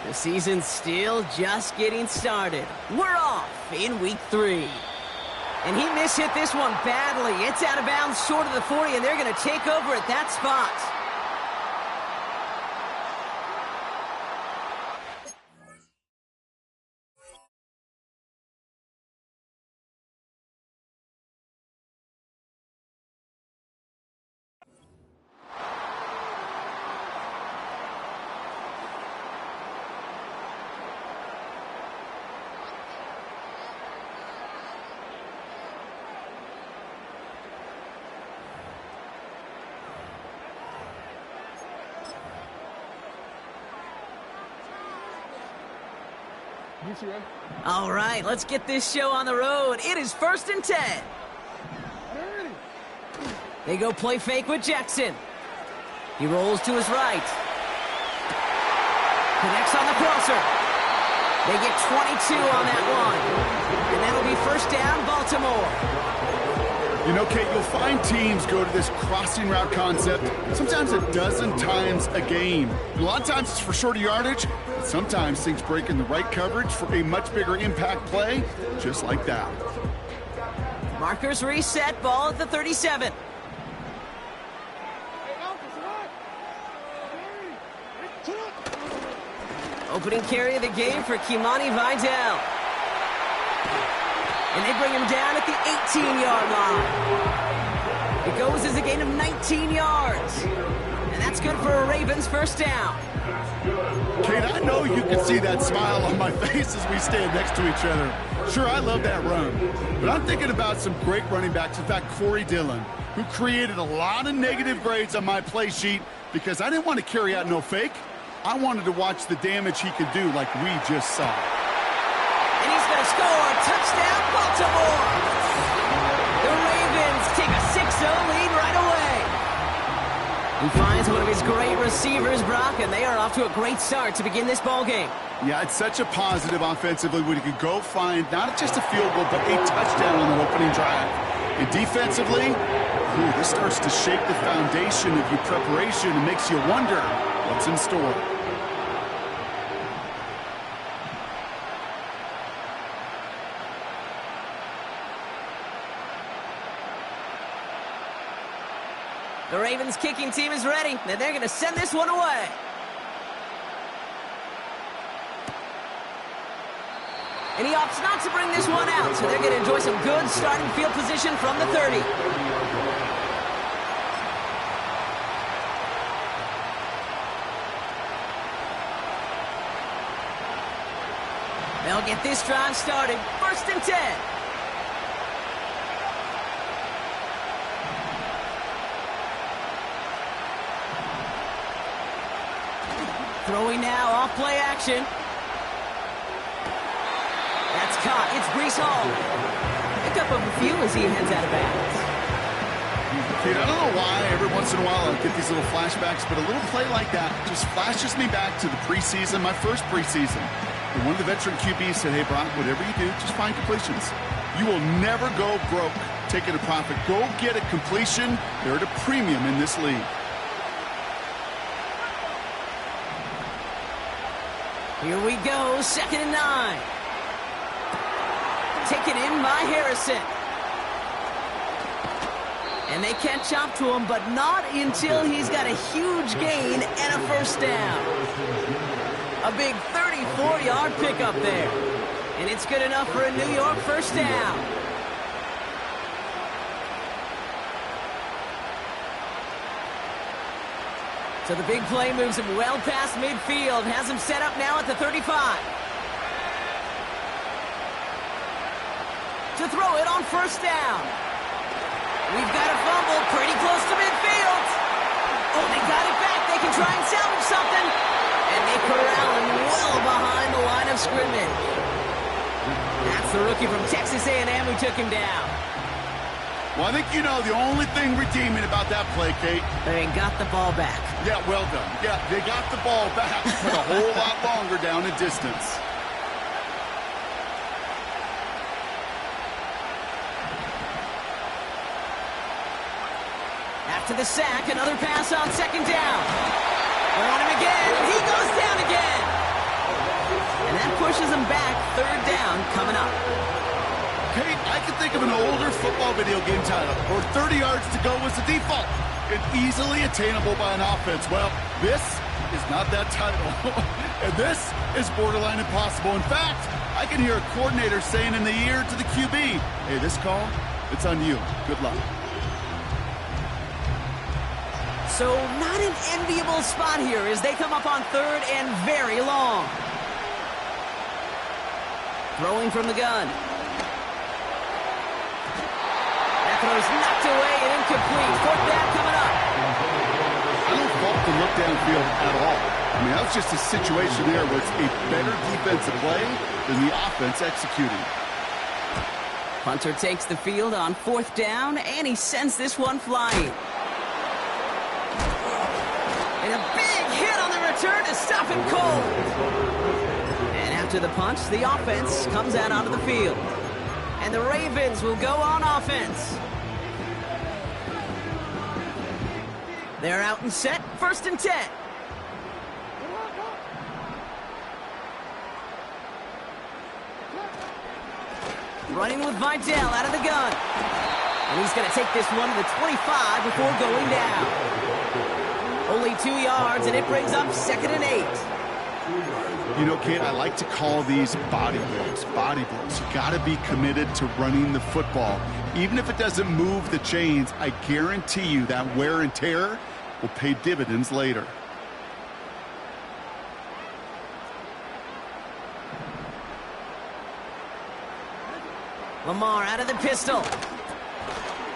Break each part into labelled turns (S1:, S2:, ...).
S1: The season's still just getting started. We're off in week 3. And he mishit this one badly. It's out of bounds short of the 40, and they're going to take over at that spot. All right, let's get this show on the road. It is 1st and 10. They go play fake with Jackson. He rolls to his right. Connects on the crosser. They get 22 on that one. And that'll be 1st down, Baltimore.
S2: You know, Kate, you'll find teams go to this crossing route concept sometimes a dozen times a game. A lot of times it's for shorter yardage, but sometimes things break in the right coverage for a much bigger impact play, just like that.
S1: Markers reset, ball at the 37. Opening carry of the game for Kimani Vidal. And they bring him down at the 18-yard line. It goes as a gain of 19 yards. And that's good for a Ravens 1st down.
S2: Kate, I know you can see that smile on my face as we stand next to each other. Sure, I love that run. But I'm thinking about some great running backs. In fact, Corey Dillon, who created a lot of negative grades on my play sheet because I didn't want to carry out no fake. I wanted to watch the damage he could do like we just saw.
S1: And he's going to score. Touchdown, Baltimore. The Ravens take a 6-0 lead right away. He finds one of his great receivers, Brock, and they are off to a great start to begin this ball game.
S2: Yeah, it's such a positive offensively when you could go find not just a field goal, but a touchdown on the opening drive. And defensively, this starts to shake the foundation of your preparation and makes you wonder what's in store.
S1: The Ravens kicking team is ready, and they're going to send this one away. And he opts not to bring this one out, so they're going to enjoy some good starting field position from the 30. They'll get this drive started. 1st and 10. Throwing now, off play action. That's caught. It's Breece Hall. Pick up a few as he heads out of bounds.
S2: Dude, I don't know why every once in a while I get these little flashbacks, but a little play like that just flashes me back to the preseason, my first preseason. And one of the veteran QBs said, hey, Brock, whatever you do, just find completions. You will never go broke taking a profit. Go get a completion. They're at a premium in this league.
S1: Here we go, 2nd and 9. Taken in by Harrison. And they catch up to him, but not until he's got a huge gain and a 1st down. A big 34-yard pickup there. And it's good enough for a New York 1st down. So the big play moves him well past midfield, has him set up now at the 35. To throw it on 1st down. We've got a fumble pretty close to midfield. Oh, they got it back. They can try and salvage something. And they corral him well behind the line of scrimmage. That's the rookie from Texas A&M who took him down.
S2: Well, I think you know the only thing redeeming about that play, Kate.
S1: They got the ball back.
S2: Yeah, well done. Yeah, they got the ball back, but a whole lot longer down in distance.
S1: After the sack, another pass on 2nd down. They're on him again. He goes down again. that pushes them back. Third down coming up.
S2: Kate, I can think of an older football video game title where 30 yards to go was the default and easily attainable by an offense. Well, this is not that title. And this is borderline impossible. In fact, I can hear a coordinator saying in the ear to the QB, hey, this call, it's on you. Good luck.
S1: So not an enviable spot here as they come up on third and very long. Throwing from the gun. That throw's knocked away and incomplete. Fourth down coming up.
S2: I don't fault the look downfield at all. I mean, that was just a situation there where it's a better defensive play than the offense executing.
S1: Punter takes the field on fourth down, and he sends this one flying. And a big hit on the return to stop him cold. And after the punch, the offense comes out onto the field. And the Ravens will go on offense. They're out and set, 1st and 10. Running with Vidal out of the gun. And he's going to take this one to the 25 before going down. Only 2 yards, and it brings up 2nd and 8.
S2: You know, Kate, I like to call these body blows. Body blows. You got to be committed to running the football. Even if it doesn't move the chains, I guarantee you that wear and tear will pay dividends later.
S1: Lamar out of the pistol.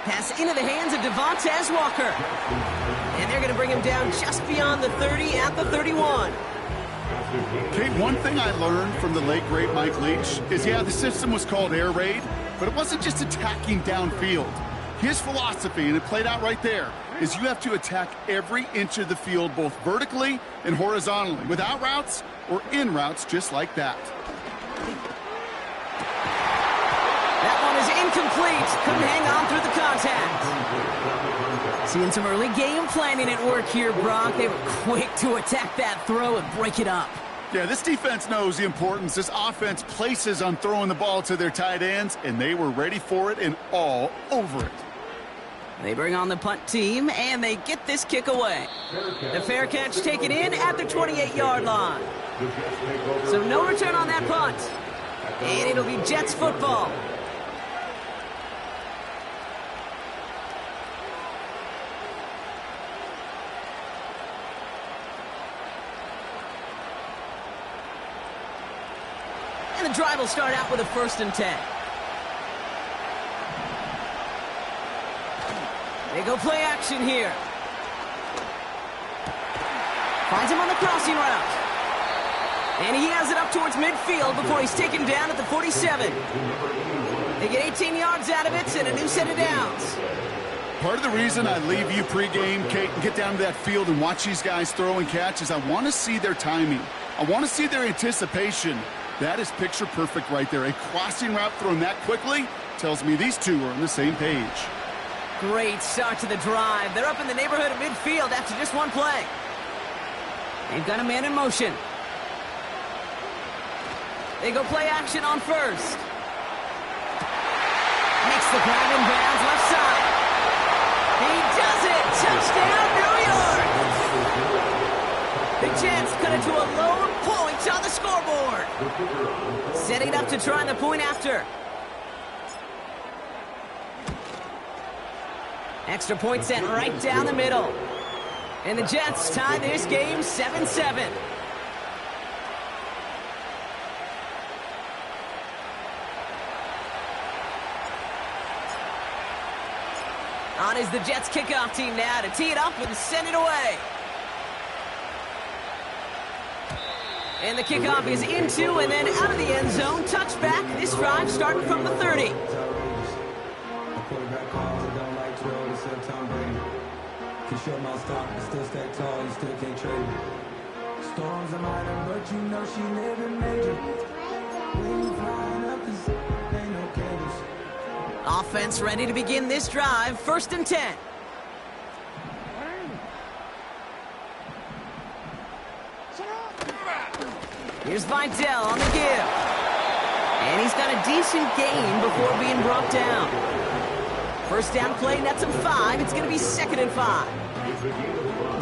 S1: Pass into the hands of Devontae Walker. And they're going to bring him down just beyond the 30 at the 31.
S2: Kate, one thing I learned from the late, great Mike Leach is, yeah, the system was called air raid, but it wasn't just attacking downfield. His philosophy, and it played out right there, is you have to attack every inch of the field, both vertically and horizontally, without routes or in routes just like that.
S1: That one is incomplete. Couldn't hang on through the contact. Seeing some early game planning at work here, Brock. They were quick to attack that throw and break it up.
S2: Yeah, this defense knows the importance this offense places on throwing the ball to their tight ends, and they were ready for it and all over it.
S1: They bring on the punt team, and they get this kick away. The fair catch taken in at the 28-yard line. So no return on that punt. And it'll be Jets football. And the drive will start out with a 1st and 10. They go play action here. Finds him on the crossing route. And he has it up towards midfield before he's taken down at the 47. They get 18 yards out of it and a new set of downs.
S2: Part of the reason I leave you pregame, Kate, and get down to that field and watch these guys throw and catch is I want to see their timing. I want to see their anticipation. That is picture perfect right there. A crossing route thrown that quickly tells me these two are on the same page.
S1: Great start to the drive. They're up in the neighborhood of midfield after just one play. They've got a man in motion. They go play action on 1st. Makes the grab in bounds left side. He does it! Touchdown, New York! The Jets cut it to a lone point on the scoreboard. Setting up to try the point after. Extra point sent right down the middle. And the Jets tie this game 7-7. On is the Jets kickoff team now to tee it up and send it away. And the kickoff is into and then out of the end zone. Touchback. This drive starting from the 30.
S3: Can show my stock, but still stay tall, you still can't trade me. Storms are minor, but you know she living major. When you flying up, this ain't no cables.
S1: Offense ready to begin this drive. 1st and 10. Here's Vidal on the give. And he's got a decent gain before being brought down. First down play, nets him 5. It's going to be 2nd and 5.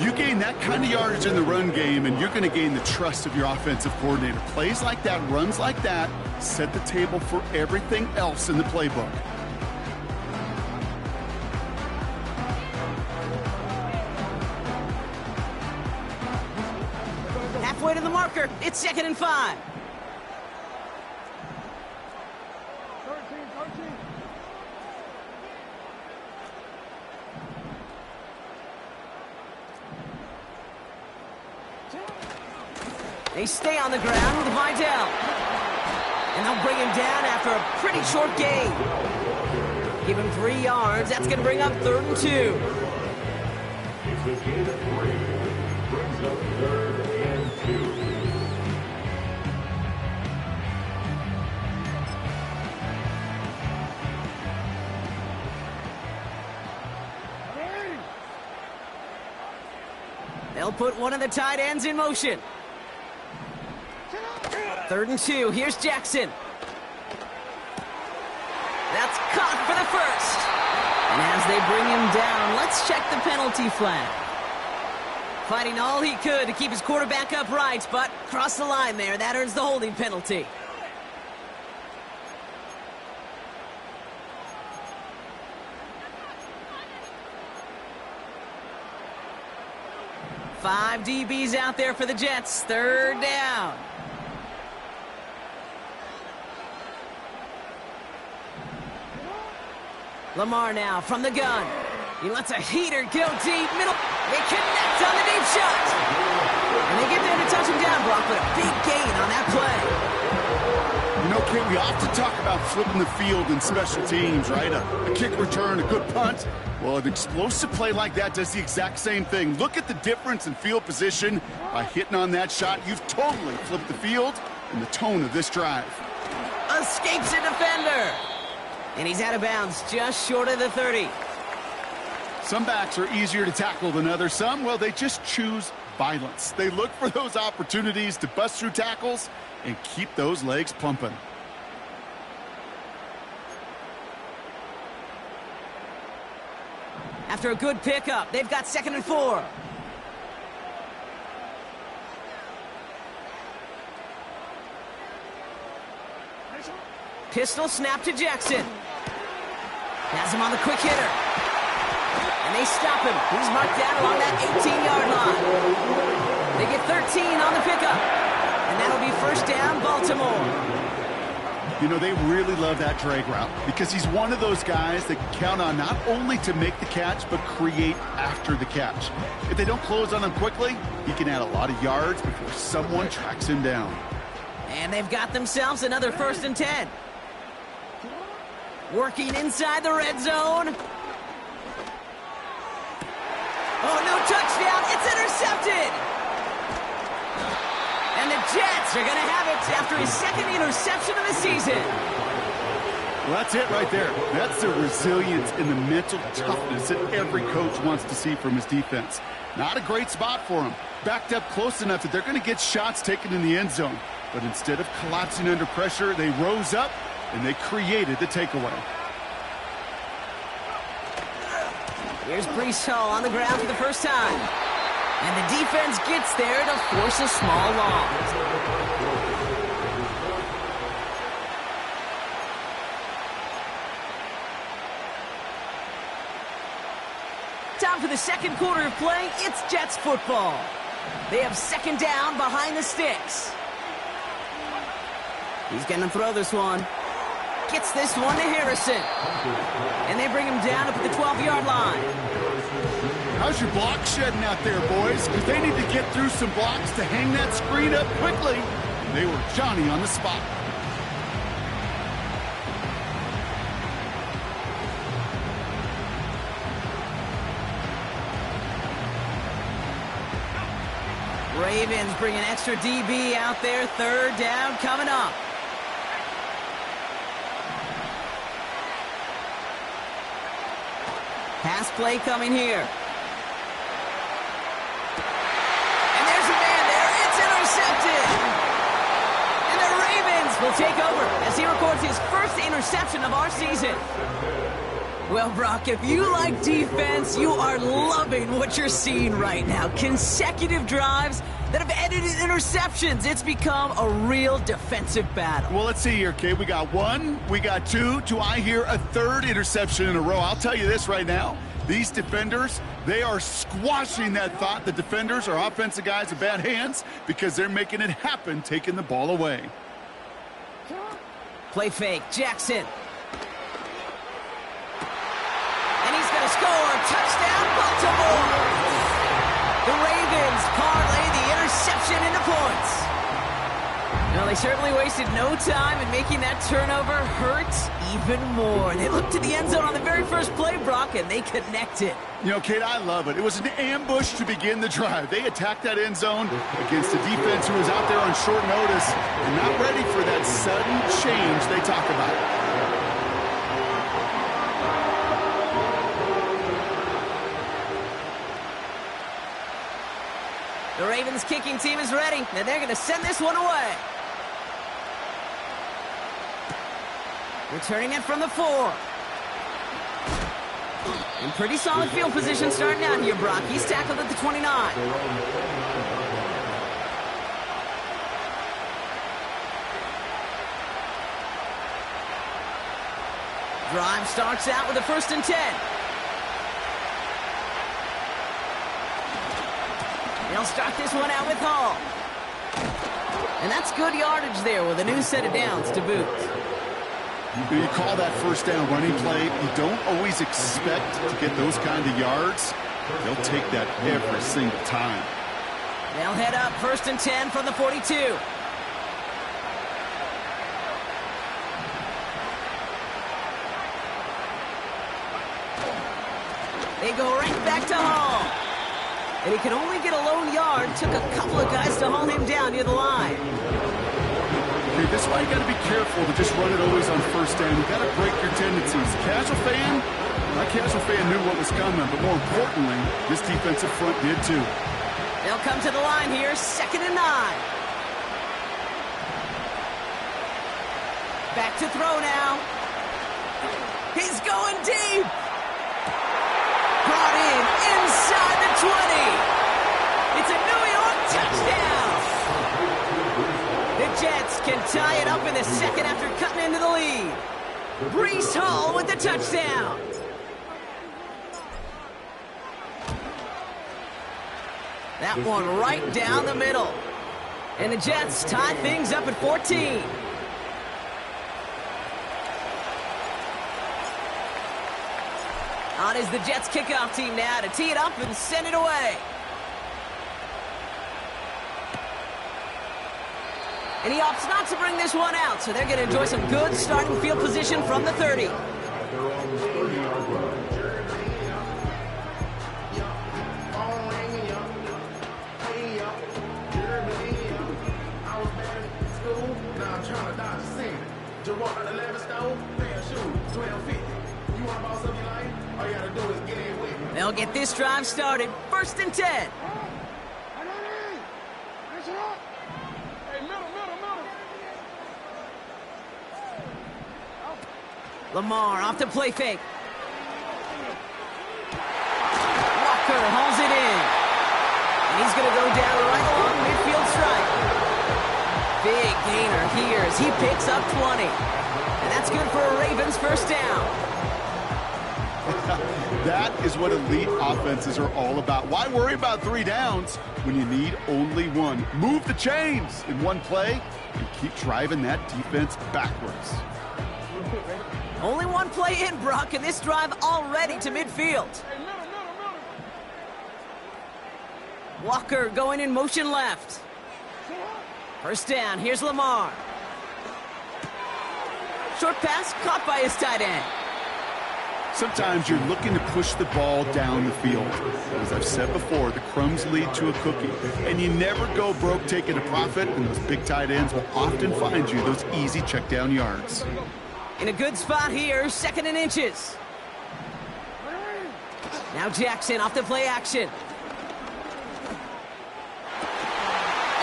S2: You gain that kind of yardage in the run game, and you're going to gain the trust of your offensive coordinator. Plays like that, runs like that, set the table for everything else in the playbook.
S1: Halfway to the marker. It's 2nd and 5. They stay on the ground with Vidal. And they'll bring him down after a pretty short gain. Give him 3 yards. That's going to bring up 3rd and 2.
S4: It's the gain of 3. Brings up 3rd and 2.
S1: They'll put one of the tight ends in motion. 3rd and 2. Here's Jackson. That's caught for the first. And as they bring him down, let's check the penalty flag. Fighting all he could to keep his quarterback upright, but crossed the line there. That earns the holding penalty. Five DBs out there for the Jets. 3rd down. Lamar now from the gun. He lets a heater go deep. Middle. They connect on the deep shot. And they get there to touch him down, Brock, but a big gain on that play.
S2: You know, Kate, we often talk about flipping the field in special teams, right? A kick return, a good punt. Well, an explosive play like that does the exact same thing. Look at the difference in field position. By hitting on that shot, you've totally flipped the field and the tone of this drive.
S1: Escapes a defender. And he's out of bounds just short of the 30.
S2: Some backs are easier to tackle than others. Some, well, they just choose violence. They look for those opportunities to bust through tackles and keep those legs pumping.
S1: After a good pickup, they've got 2nd and 4. Pistol snap to Jackson. Has him on the quick hitter. And they stop him. He's marked down along that 18-yard line. They get 13 on the pickup. And that'll be 1st down, Baltimore.
S2: You know, they really love that drag route because he's one of those guys that can count on not only to make the catch, but create after the catch. If they don't close on him quickly, he can add a lot of yards before someone tracks him down.
S1: And they've got themselves another 1st and 10. Working inside the red zone. Oh, no touchdown. It's intercepted. And the Jets are going to have it after his 2nd interception of the season.
S2: Well, that's it right there. That's the resilience and the mental toughness that every coach wants to see from his defense. Not a great spot for him. Backed up close enough that they're going to get shots taken in the end zone. But instead of collapsing under pressure, they rose up and they created the takeaway.
S1: Here's Breece Hall on the ground for the first time. And the defense gets there to force a small loss. Time for the 2nd quarter of play. It's Jets football. They have 2nd down behind the sticks. He's going to throw this one. Gets this one to Harrison. And they bring him down up at the 12-yard line.
S2: How's your block shedding out there, boys? Because they need to get through some blocks to hang that screen up quickly. They were Johnny on the spot.
S1: Ravens bring an extra DB out there. 3rd down coming up. Pass play coming here. And there's a man there. It's intercepted. take over as he records his first interception of our season. Well, Brock, if you like defense, you are loving what you're seeing right now. Consecutive drives that have ended in interceptions. It's become a real defensive battle.
S2: Well, let's see here, kid. We got one, we got two. Do I hear a third interception in a row? I'll tell you this right now. These defenders, they are squashing that thought. The defenders are offensive guys in bad hands because they're making it happen, taking the ball away.
S1: Play fake, Jackson. And he's going to score. Touchdown, Baltimore. The Ravens parlay the interception into points. Well, they certainly wasted no time in making that turnover hurt even more. They looked to the end zone on the very first play, Brock, and they connected.
S2: You know, Kate, I love it. It was an ambush to begin the drive. They attacked that end zone against a defense who was out there on short notice and not ready for that sudden change they talk about.
S1: The Ravens kicking team is ready, and they're going to send this one away. Returning it from the 4. In pretty solid field position starting out here, Brock. He's tackled at the 29. Drive starts out with a 1st and 10. They'll start this one out with Hall. And that's good yardage there with a new set of downs to boot.
S2: You call that first down running play. You don't always expect to get those kind of yards. They'll take that every single time.
S1: They'll head up 1st and 10 from the 42. They go right back to Hall. And he can only get a lone yard. Took a couple of guys to haul him down near the line.
S2: Okay, this is why you got to be careful to just run it always on first down. You got to break your tendencies. My casual fan knew what was coming, but more importantly, this defensive front did too.
S1: They'll come to the line here, 2nd and 9. Back to throw now. He's going deep. Brought in inside the 20. It's a New York touchdown. The Jets can tie it up in the 2nd after cutting into the lead. Breece Hall with the touchdown. That one right down the middle. And the Jets tie things up at 14. On is the Jets kickoff team now to tee it up and send it away. And he opts not to bring this one out, so they're going to enjoy some good starting field position from the 30. They'll get this drive started. 1st and 10. Lamar off the play fake. Walker hauls it in. And he's going to go down right along midfield stripe. Big gainer here as he picks up 20. And that's good for a Ravens first down.
S2: That is what elite offenses are all about. Why worry about 3 downs when you need only one? Move the chains in one play and keep driving that defense backwards.
S1: Only one play in, Brock, and this drive already to midfield. Walker going in motion left. First down, here's Lamar. Short pass caught by his tight end.
S2: Sometimes you're looking to push the ball down the field. As I've said before, the crumbs lead to a cookie. And you never go broke taking a profit, and those big tight ends will often find you those easy check down yards.
S1: In a good spot here, 2nd and inches. Now Jackson off the play action.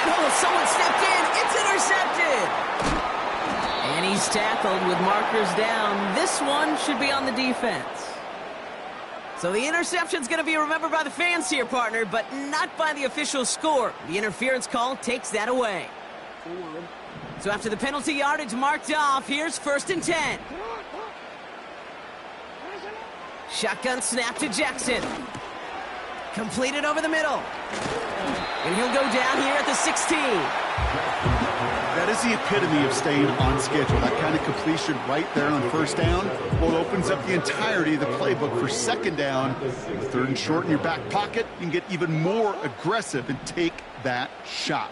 S1: And oh, someone stepped in. It's intercepted. And he's tackled with markers down. This one should be on the defense. So the interception's going to be remembered by the fans here, partner, but not by the official score. The interference call takes that away. So after the penalty yardage marked off, here's 1st and 10. Shotgun snap to Jackson. Completed over the middle. And he'll go down here at the 16.
S2: That is the epitome of staying on schedule. That kind of completion right there on 1st down, well, opens up the entirety of the playbook for 2nd down. 3rd and short in your back pocket, you can get even more aggressive and take that shot.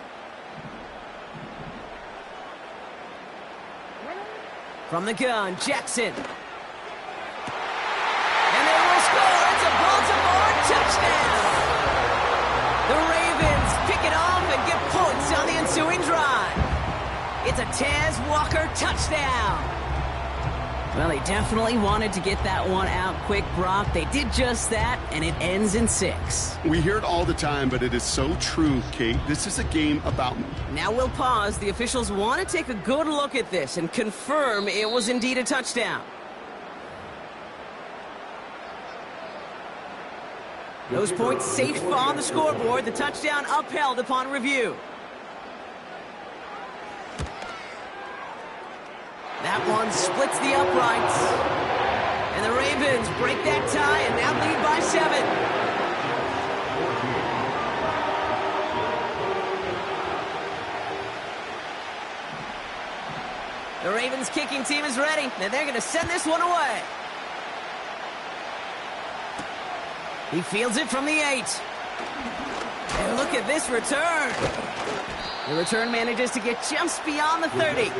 S1: From the gun, Jackson. And they will score. It's a Baltimore touchdown. The Ravens pick it off and get points on the ensuing drive. It's a Tez Walker touchdown. Well, they definitely wanted to get that one out quick, Brock. They did just that, and it ends in 6.
S2: We hear it all the time, but it is so true, Kate. This is a game about...
S1: Now we'll pause. The officials want to take a good look at this and confirm it was indeed a touchdown. Those points safe on the scoreboard. The touchdown upheld upon review. That one splits the uprights. And the Ravens break that tie and now lead by 7. The Ravens kicking team is ready, and they're going to send this one away. He fields it from the 8. And look at this return. The return manages to get just beyond the 30.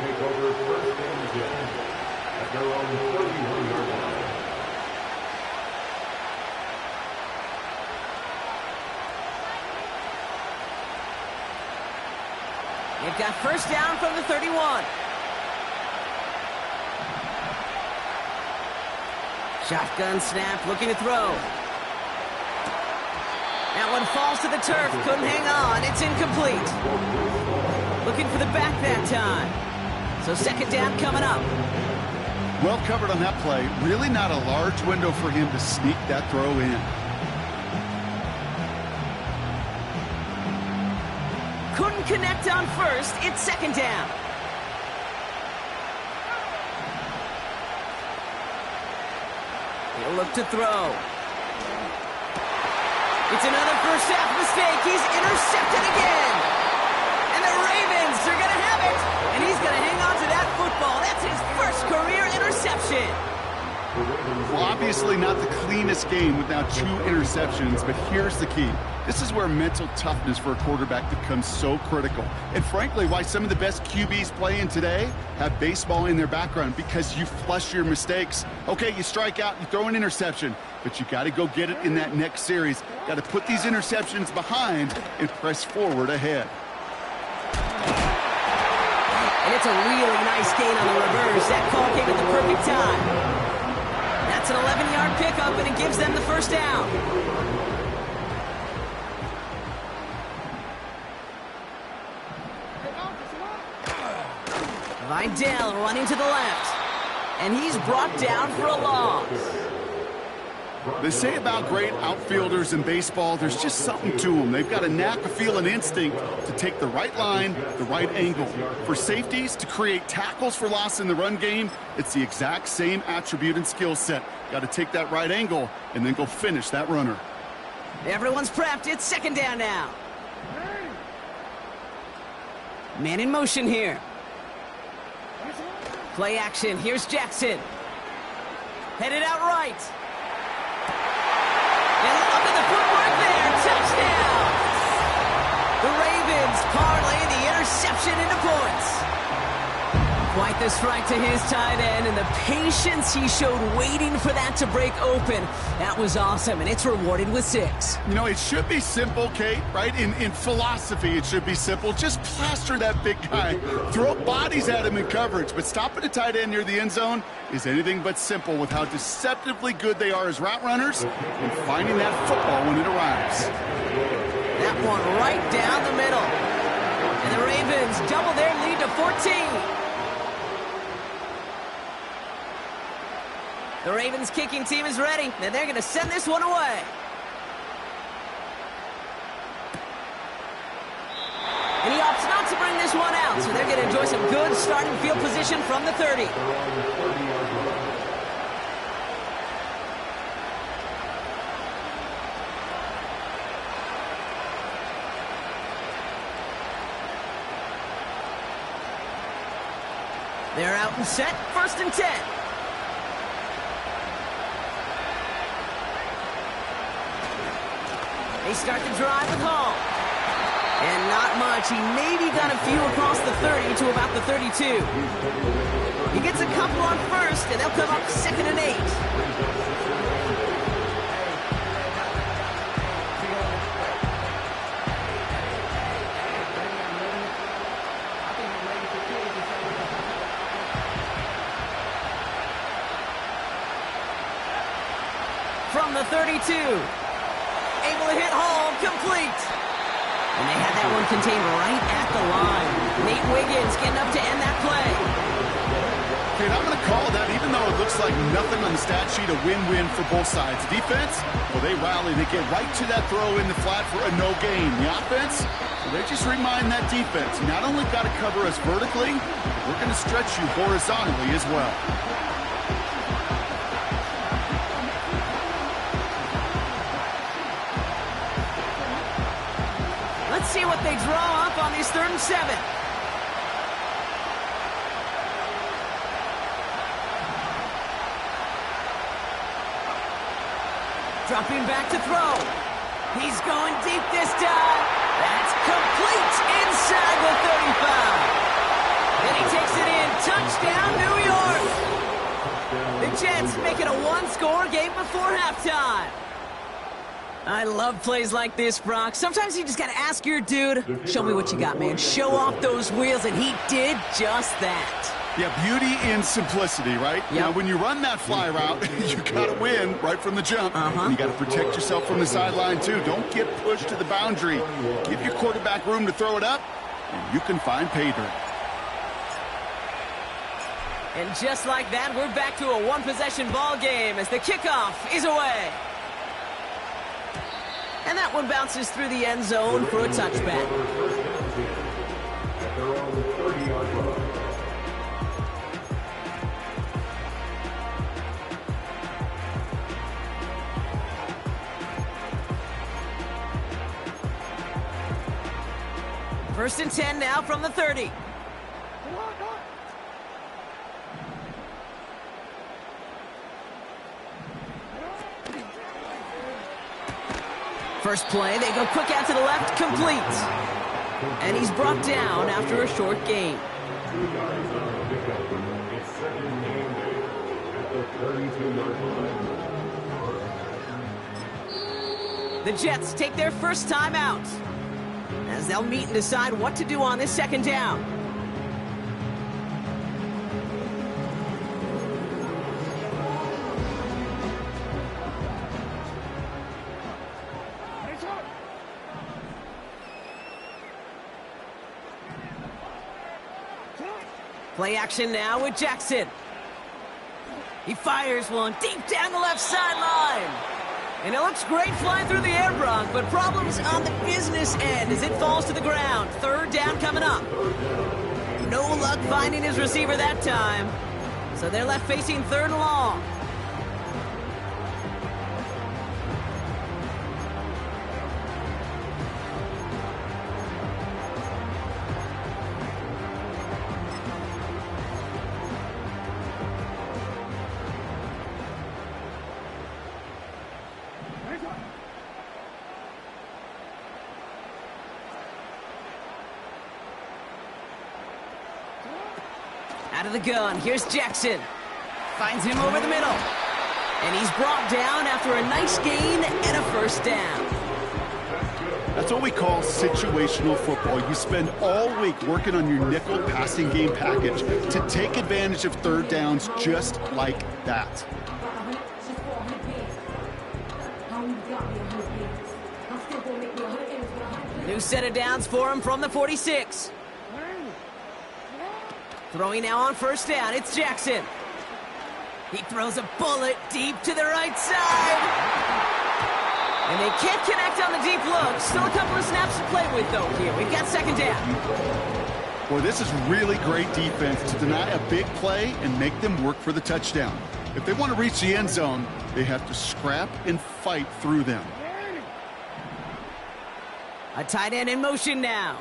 S1: They've got 1st down from the 31. Shotgun snap, looking to throw. That one falls to the turf, couldn't hang on, it's incomplete. Looking for the back that time. So 2nd down coming up.
S2: Well covered on that play. Really not a large window for him to sneak that throw in.
S1: Couldn't connect on 1st, it's 2nd down. He'll look to throw. It's another first half mistake. He's intercepted again. And the Ravens are going to have it. And he's going to hang on to that football. That's his first career interception.
S2: Well, obviously not the cleanest game with now 2 interceptions, but here's the key. This is where mental toughness for a quarterback becomes so critical. And frankly, why some of the best QBs playing today have baseball in their background, because you flush your mistakes. Okay, you strike out, you throw an interception, but you got to go get it in that next series. Got to put these interceptions behind and press forward ahead.
S1: And it's a really nice gain on the reverse. That call came at the perfect time. That's an 11-yard pickup, and it gives them the 1st down. Vidal running to the left. And he's brought down for a loss.
S2: They say about great outfielders in baseball, there's just something to them. They've got a knack, a feel, an instinct to take the right line, the right angle. For safeties, to create tackles for loss in the run game, it's the exact same attribute and skill set. Got to take that right angle and then go finish that runner.
S1: Everyone's prepped. It's 2nd down now. Man in motion here. Play action. Here's Jackson. Headed out right. And look at the footwork there. Touchdown. The Ravens parlay the interception into points. Quite the strike to his tight end, and the patience he showed waiting for that to break open. That was awesome, and it's rewarded with 6.
S2: You know, it should be simple, Kate, right? In philosophy, it should be simple. Just plaster that big guy. Throw bodies at him in coverage, but stopping a tight end near the end zone is anything but simple with how deceptively good they are as route runners and finding that football when it arrives.
S1: That one right down the middle. And the Ravens double their lead to 14. The Ravens kicking team is ready, and they're going to send this one away. And he opts not to bring this one out, so they're going to enjoy some good starting field position from the 30. They're out and set, 1st and 10. They start the drive with Hall. And not much. He maybe got a few across the 30 to about the 32. He gets a couple on 1st, and they'll come up 2nd and 8. From the 32. Able to hit Hall, complete. And they had that one contained right at the line. Nate Wiggins getting up to end that play.
S2: Okay, and I'm going to call that, even though it looks like nothing on the stat sheet, a win-win for both sides. Defense, well, they rally. They get right to that throw in the flat for a no gain. The offense, well, they just remind that defense, you not only got to cover us vertically, but we're going to stretch you horizontally as well.
S1: Let's see what they draw up on these 3rd and 7. Dropping back to throw. He's going deep this time. That's complete inside the 35. And he takes it in. Touchdown, New York. The Jets make it a one-score game before halftime. I love plays like this, Brock. Sometimes you just got to ask your dude, show me what you got, man. Show off those wheels, and he did just that.
S2: Yeah, beauty in simplicity, right?
S1: Yep.
S2: Now, when you run that fly route, you got to win right from the jump. And you got to protect yourself from the sideline, too. Don't get pushed to the boundary. Give your quarterback room to throw it up, and you can find pay dirt.
S1: And just like that, we're back to a one-possession ball game as the kickoff is away. And that one bounces through the end zone for a touchback.
S4: At their own 30-yard line.
S1: First and 10 now from the 30. First play, they go quick out to the left, complete. And he's brought down after a short gain.
S4: 2 yards on the pickup. It's 2nd and game at the 32-yard line.
S1: The Jets take their first time out as they'll meet and decide what to do on this 2nd down. Play action now with Jackson. He fires one deep down the left sideline. And it looks great flying through the air, Brock, but problems on the business end as it falls to the ground. 3rd down coming up. No luck finding his receiver that time. So they're left facing 3rd and long. Out of the gun, here's Jackson. Finds him over the middle. And he's brought down after a nice gain and a 1st down.
S2: That's what we call situational football. You spend all week working on your nickel passing game package to take advantage of 3rd downs just like that.
S1: New set of downs for him from the 46. Throwing now on 1st down, it's Jackson. He throws a bullet deep to the right side. And they can't connect on the deep look. Still a couple of snaps to play with, though, here. We've got second down.
S2: Boy, this is really great defense to deny a big play and make them work for the touchdown. If they want to reach the end zone, they have to scrap and fight through them.
S1: A tight end in motion now.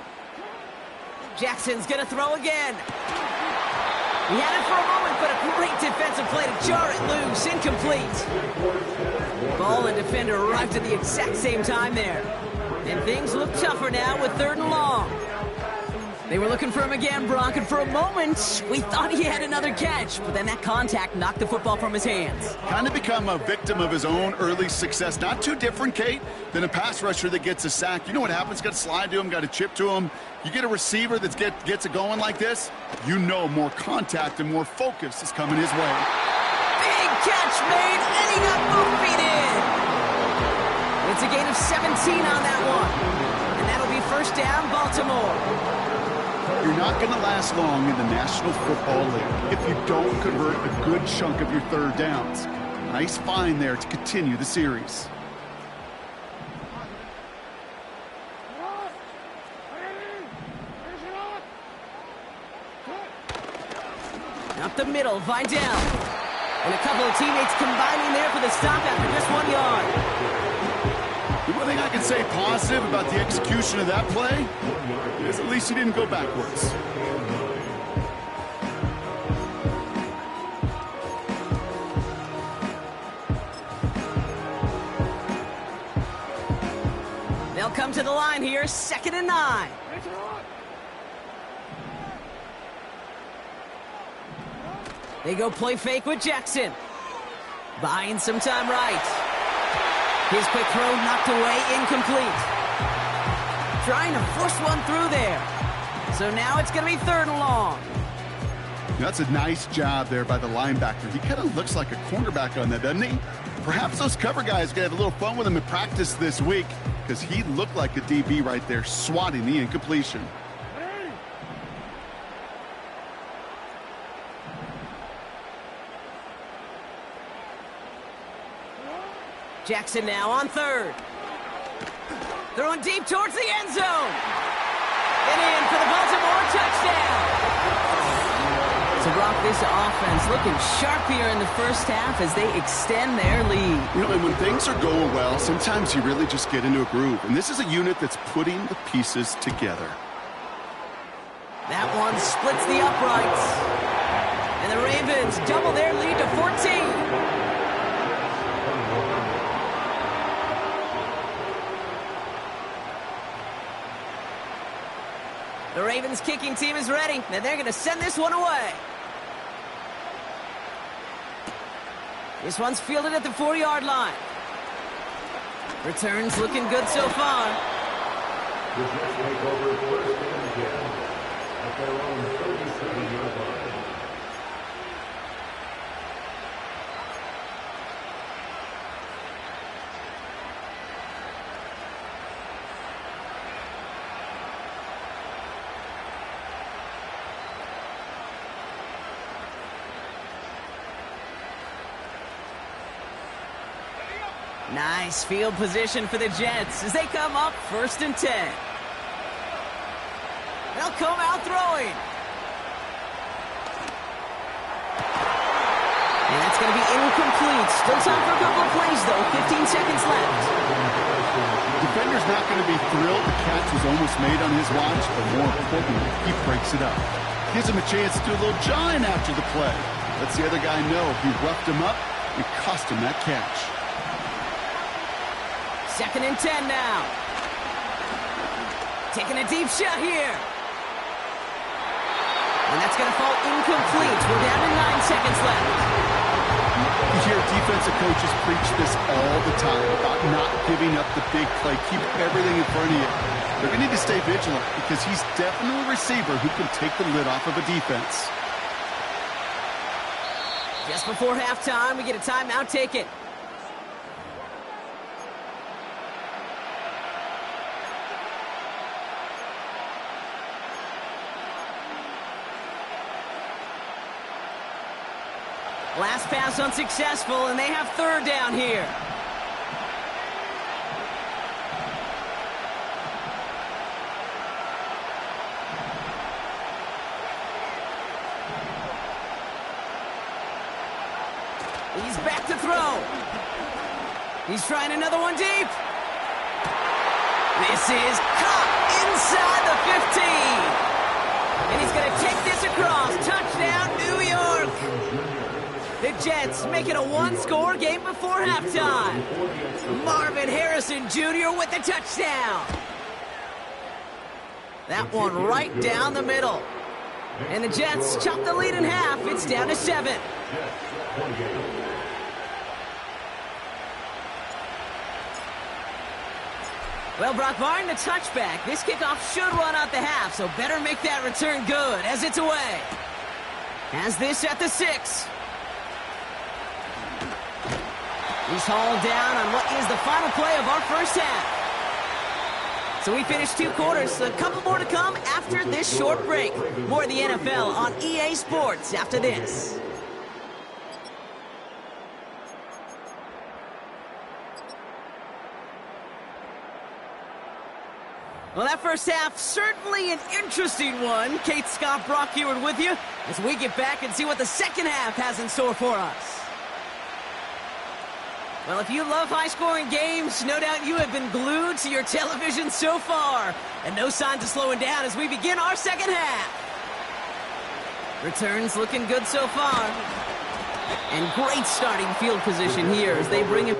S1: Jackson's going to throw again. He had it for a moment, but a great defensive play to jar it loose. Incomplete. Ball and defender arrived at the exact same time there. And things look tougher now with 3rd and long. They were looking for him again, Brock, and for a moment, we thought he had another catch, but then that contact knocked the football from his hands.
S2: Kind of become a victim of his own early success. Not too different, Kate, than a pass rusher that gets a sack. You know what happens? Got to slide to him, got to chip to him. You get a receiver that gets it going like this, you know more contact and more focus is coming his way.
S1: Big catch made, and he got both feet in. It's a gain of 17 on that one. And that'll be 1st down, Baltimore.
S2: You're not going to last long in the National Football League if you don't convert a good chunk of your 3rd downs. Nice find there to continue the series.
S1: Up the middle, Vidal. And a couple of teammates combining there for the stop after just 1 yard.
S2: The one thing I can say positive about the execution of that play is at least he didn't go backwards.
S1: They'll come to the line here, 2nd and 9. They go play fake with Jackson. Buying some time right. His quick throw knocked away, incomplete. Trying to force one through there. So now it's going to be 3rd and long.
S2: That's a nice job there by the linebacker. He kind of looks like a cornerback on that, doesn't he? Perhaps those cover guys can have a little fun with him in practice this week because he looked like a DB right there, swatting the incompletion.
S1: Jackson now on 3rd. Throwing deep towards the end zone. And in for the Baltimore touchdown. So, Brock, this offense looking sharp here in the 1st half as they extend their lead.
S2: You know, and when things are going well, sometimes you really just get into a groove. And this is a unit that's putting the pieces together.
S1: That one splits the uprights. And the Ravens double their lead to 14. The Ravens kicking team is ready, and they're going to send this one away. This one's fielded at the 4-yard line. Returns looking good so far.
S4: The Jets take over 1st and 10 at their own 37-yard line.
S1: Nice field position for the Jets as they come up 1st and 10. They'll come out throwing. And that's going to be incomplete. Still time for a couple of plays, though. 15 seconds left.
S2: Defender's not going to be thrilled the catch was almost made on his watch, but more importantly, he breaks it up. Gives him a chance to do a little jawing after the play. Lets the other guy know he roughed him up and cost him that catch.
S1: 2nd and 10 now. Taking a deep shot here. And that's going to fall incomplete. We're down to 9 seconds left.
S2: You hear defensive coaches preach this all the time about not giving up the big play. Keep everything in front of you. They're going to need to stay vigilant because he's definitely a receiver who can take the lid off of a defense.
S1: Just before halftime, we get a timeout taken. Last pass unsuccessful, and they have third down here. He's back to throw. He's trying another one deep. This is caught inside the 15. And he's going to take this across. Touchdown, New York. The Jets make it a one-score game before halftime. Marvin Harrison Jr. with the touchdown. That one right down the middle. And the Jets chop the lead in half. It's down to 7. Well, Brock, barring the touchback, this kickoff should run out the half, so better make that return good as it's away. Has this at the 6. He's hauled down on what is the final play of our first half. So we finished 2 quarters, a couple more to come after this short break. More of the NFL on EA Sports after this. Well, that first half, certainly an interesting one. Kate Scott, Brock Huard with you as we get back and see what the second half has in store for us. Well, if you love high-scoring games, no doubt you have been glued to your television so far. And no signs of slowing down as we begin our second half. Returns looking good so far. And great starting field position here as they bring him.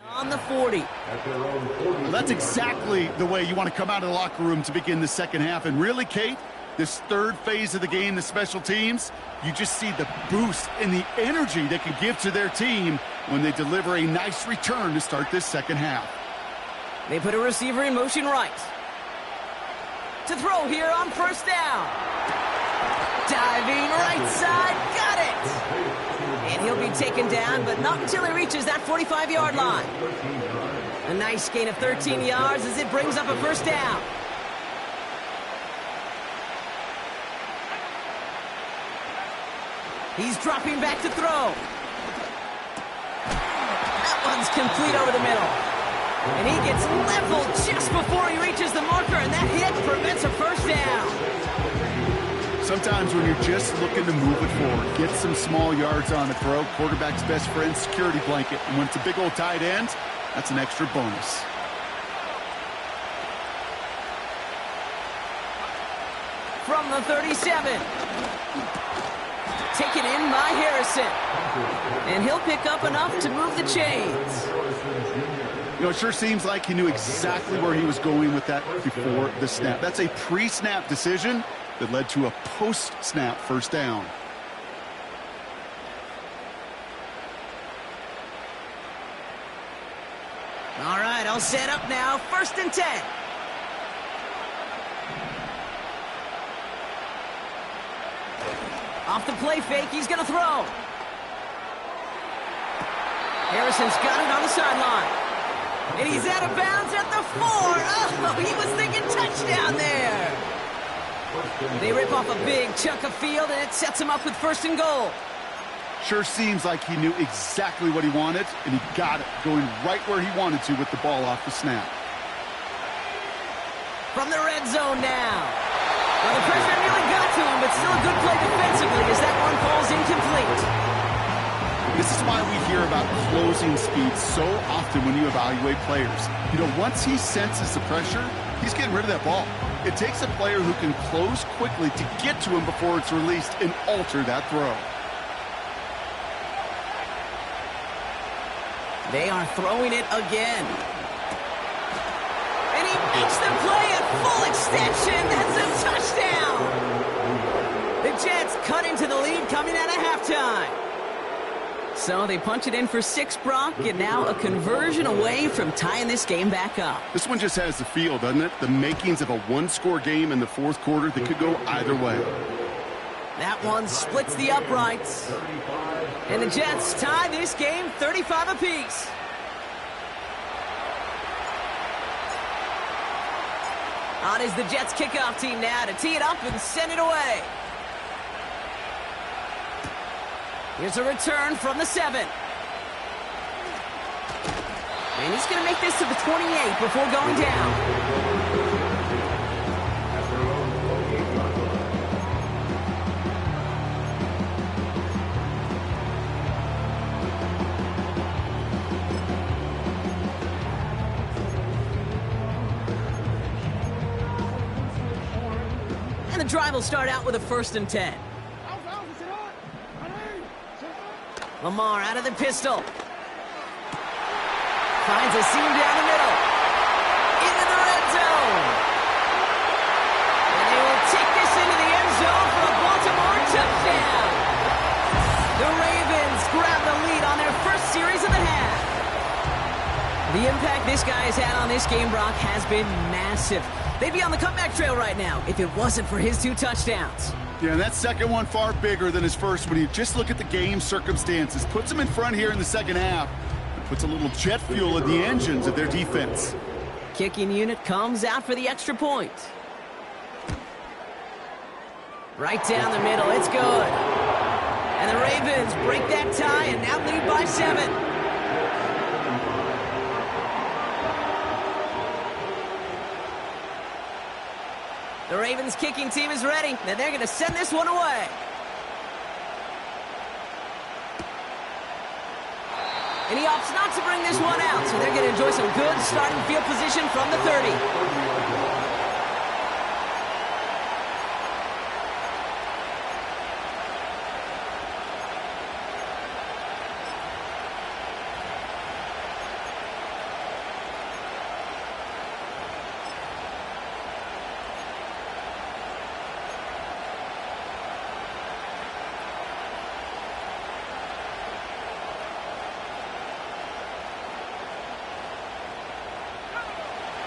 S1: On the 40.
S2: Well, that's exactly the way you want to come out of the locker room to begin the second half. And really, Kate, this third phase of the game, the special teams, you just see the boost and the energy they can give to their team when they deliver a nice return to start this second half.
S1: They put a receiver in motion right. To throw here on first down. Diving right side, got it! And he'll be taken down, but not until he reaches that 45-yard line. A nice gain of 13 yards as it brings up a first down. He's dropping back to throw. That one's complete over the middle. And he gets leveled just before he reaches the marker, and that hit prevents a first down.
S2: Sometimes when you're just looking to move it forward, get some small yards on the throw, quarterback's best friend, security blanket. And when it's a big old tight end, that's an extra bonus.
S1: From the 37. Taken in by Harrison. And he'll pick up enough to move the chains.
S2: You know, it sure seems like he knew exactly where he was going with that before the snap. That's a pre-snap decision that led to a post-snap first down.
S1: All right, all set up now. 1st and 10. Off the play fake, he's going to throw. Harrison's got it on the sideline. And he's out of bounds at the 4. Oh, he was thinking touchdown there. They rip off a big chunk of field, and it sets him up with 1st and goal.
S2: Sure seems like he knew exactly what he wanted, and he got it, going right where he wanted to with the ball off the snap.
S1: From the red zone now. Well, the pressure nearly got to him, but still a good play defensively as that one falls incomplete.
S2: This is why we hear about closing speed so often when you evaluate players. You know, once he senses the pressure, he's getting rid of that ball. It takes a player who can close quickly to get to him before it's released and alter that throw.
S1: They are throwing it again. And And he makes the play at full extension. That's a touchdown. The Jets cut into the lead coming out of halftime. So they punch it in for 6, Brock, and now a conversion away from tying this game back up.
S2: This one just has the feel, doesn't it? The makings of a one-score game in the fourth quarter that could go either way.
S1: That one splits the uprights. And the Jets tie this game 35 apiece. On is the Jets kickoff team now to tee it up and send it away. Here's a return from the 7. And he's going to make this to the 28 before going down. And the drive will start out with a 1st and 10. Lamar out of the pistol. Finds a seam down the middle. Into the red zone. And they will take this into the end zone for a Baltimore touchdown. The Ravens grab the lead on their first series of the half. The impact this guy has had on this game, Brock, has been massive. They'd be on the comeback trail right now if it wasn't for his 2 touchdowns.
S2: Yeah, and that second one far bigger than his first when you just look at the game circumstances. Puts them in front here in the second half. Puts a little jet fuel in the engines of their defense.
S1: Kicking unit comes out for the extra point. Right down the middle, it's good. And the Ravens break that tie and now lead by 7. The Ravens kicking team is ready, and they're going to send this one away. And he opts not to bring this one out, so they're going to enjoy some good starting field position from the 30.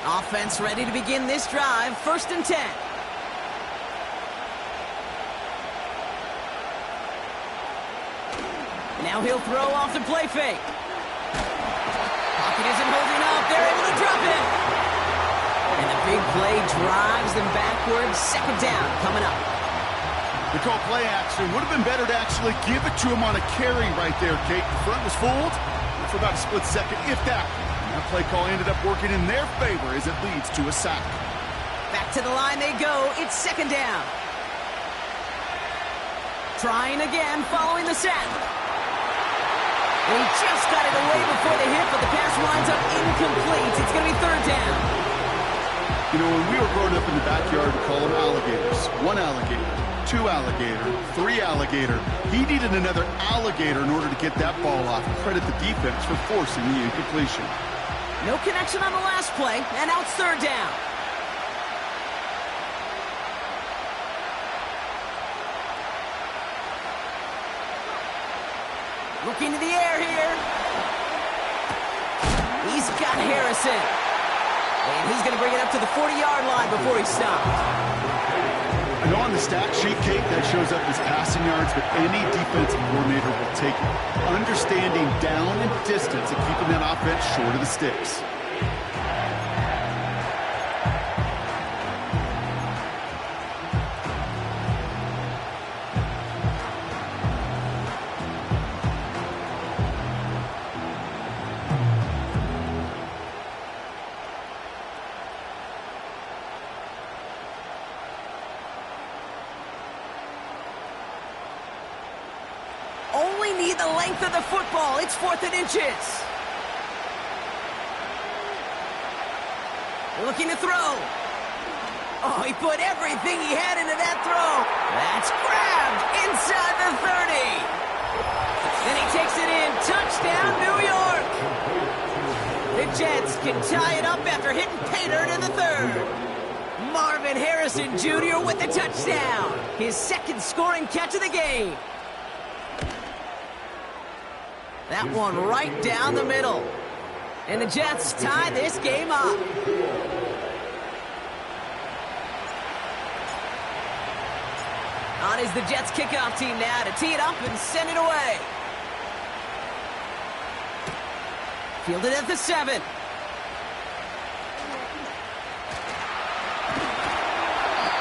S1: Offense ready to begin this drive. 1st and 10. Now he'll throw off the play fake. Pocket isn't holding up. They're able to drop it. And the big play drives them backwards. 2nd down coming up.
S2: They call play action. Would have been better to actually give it to him on a carry right there, Kate. The front was fooled for about a split second, if that. That play call ended up working in their favor as it leads to a sack.
S1: Back to the line they go. It's 2nd down. Trying again following the sack. And he just got it away before the hit, but the pass winds up incomplete. It's going to be 3rd down.
S2: You know, when we were growing up in the backyard, we call them alligators. 1 alligator, 2 alligator, 3 alligator. He needed another alligator in order to get that ball off. Credit the defense for forcing the incompletion.
S1: No connection on the last play, and now it's 3rd down. Looking to the air here. He's got Harrison. And he's going to bring it up to the 40-yard line before he stops.
S2: And on the stat sheet, Kate, that shows up as passing yards, but any defensive coordinator will take it. Understanding down and distance and keeping that offense short of the sticks.
S1: Only need the length of the football. It's 4th and inches. Looking to throw. Oh, he put everything he had into that throw. That's grabbed inside the 30. Then he takes it in. Touchdown, New York. The Jets can tie it up after hitting pay dirt in the third. Marvin Harrison Jr. with the touchdown. His second scoring catch of the game. That one right down the middle. And the Jets tie this game up. On is the Jets kickoff team now to tee it up and send it away. Fielded at the 7.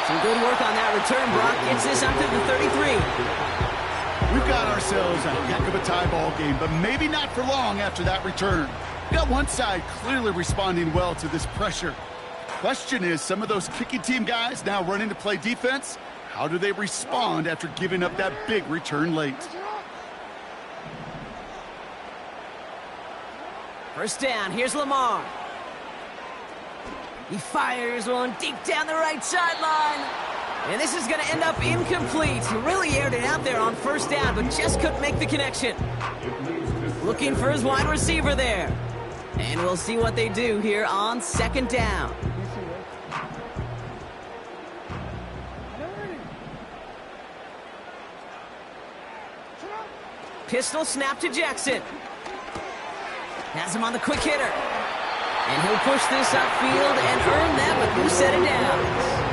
S1: Some good work on that return. Brock gets this up to the 33.
S2: We've got ourselves a heck of a tie ball game, but maybe not for long after that return. We got one side clearly responding well to this pressure. Question is, some of those kicking team guys now running to play defense, how do they respond after giving up that big return late?
S1: First down, here's Lamar. He fires one deep down the right sideline. And this is going to end up incomplete. He really aired it out there on first down, but just couldn't make the connection. Looking for his wide receiver there. And we'll see what they do here on second down. Pistol snap to Jackson. Has him on the quick hitter. And he'll push this upfield and earn that with 2 set of downs.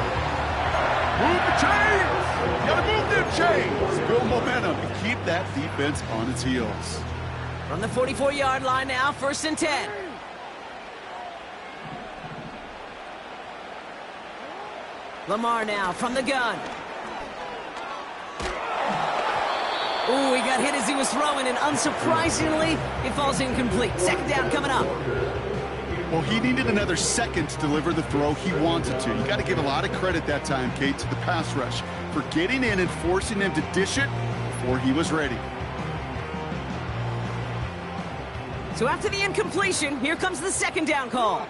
S2: Move the chains! You gotta move them chains! Build momentum and keep that defense on its heels.
S1: From the 44-yard line now, 1st and 10. Lamar now from the gun. Ooh, he got hit as he was throwing, and unsurprisingly, it falls incomplete. Second down coming up.
S2: Well, he needed another second to deliver the throw he wanted to. You got to give a lot of credit that time, Kate, to the pass rush for getting in and forcing him to dish it before he was ready.
S1: So after the incompletion, here comes the second down call.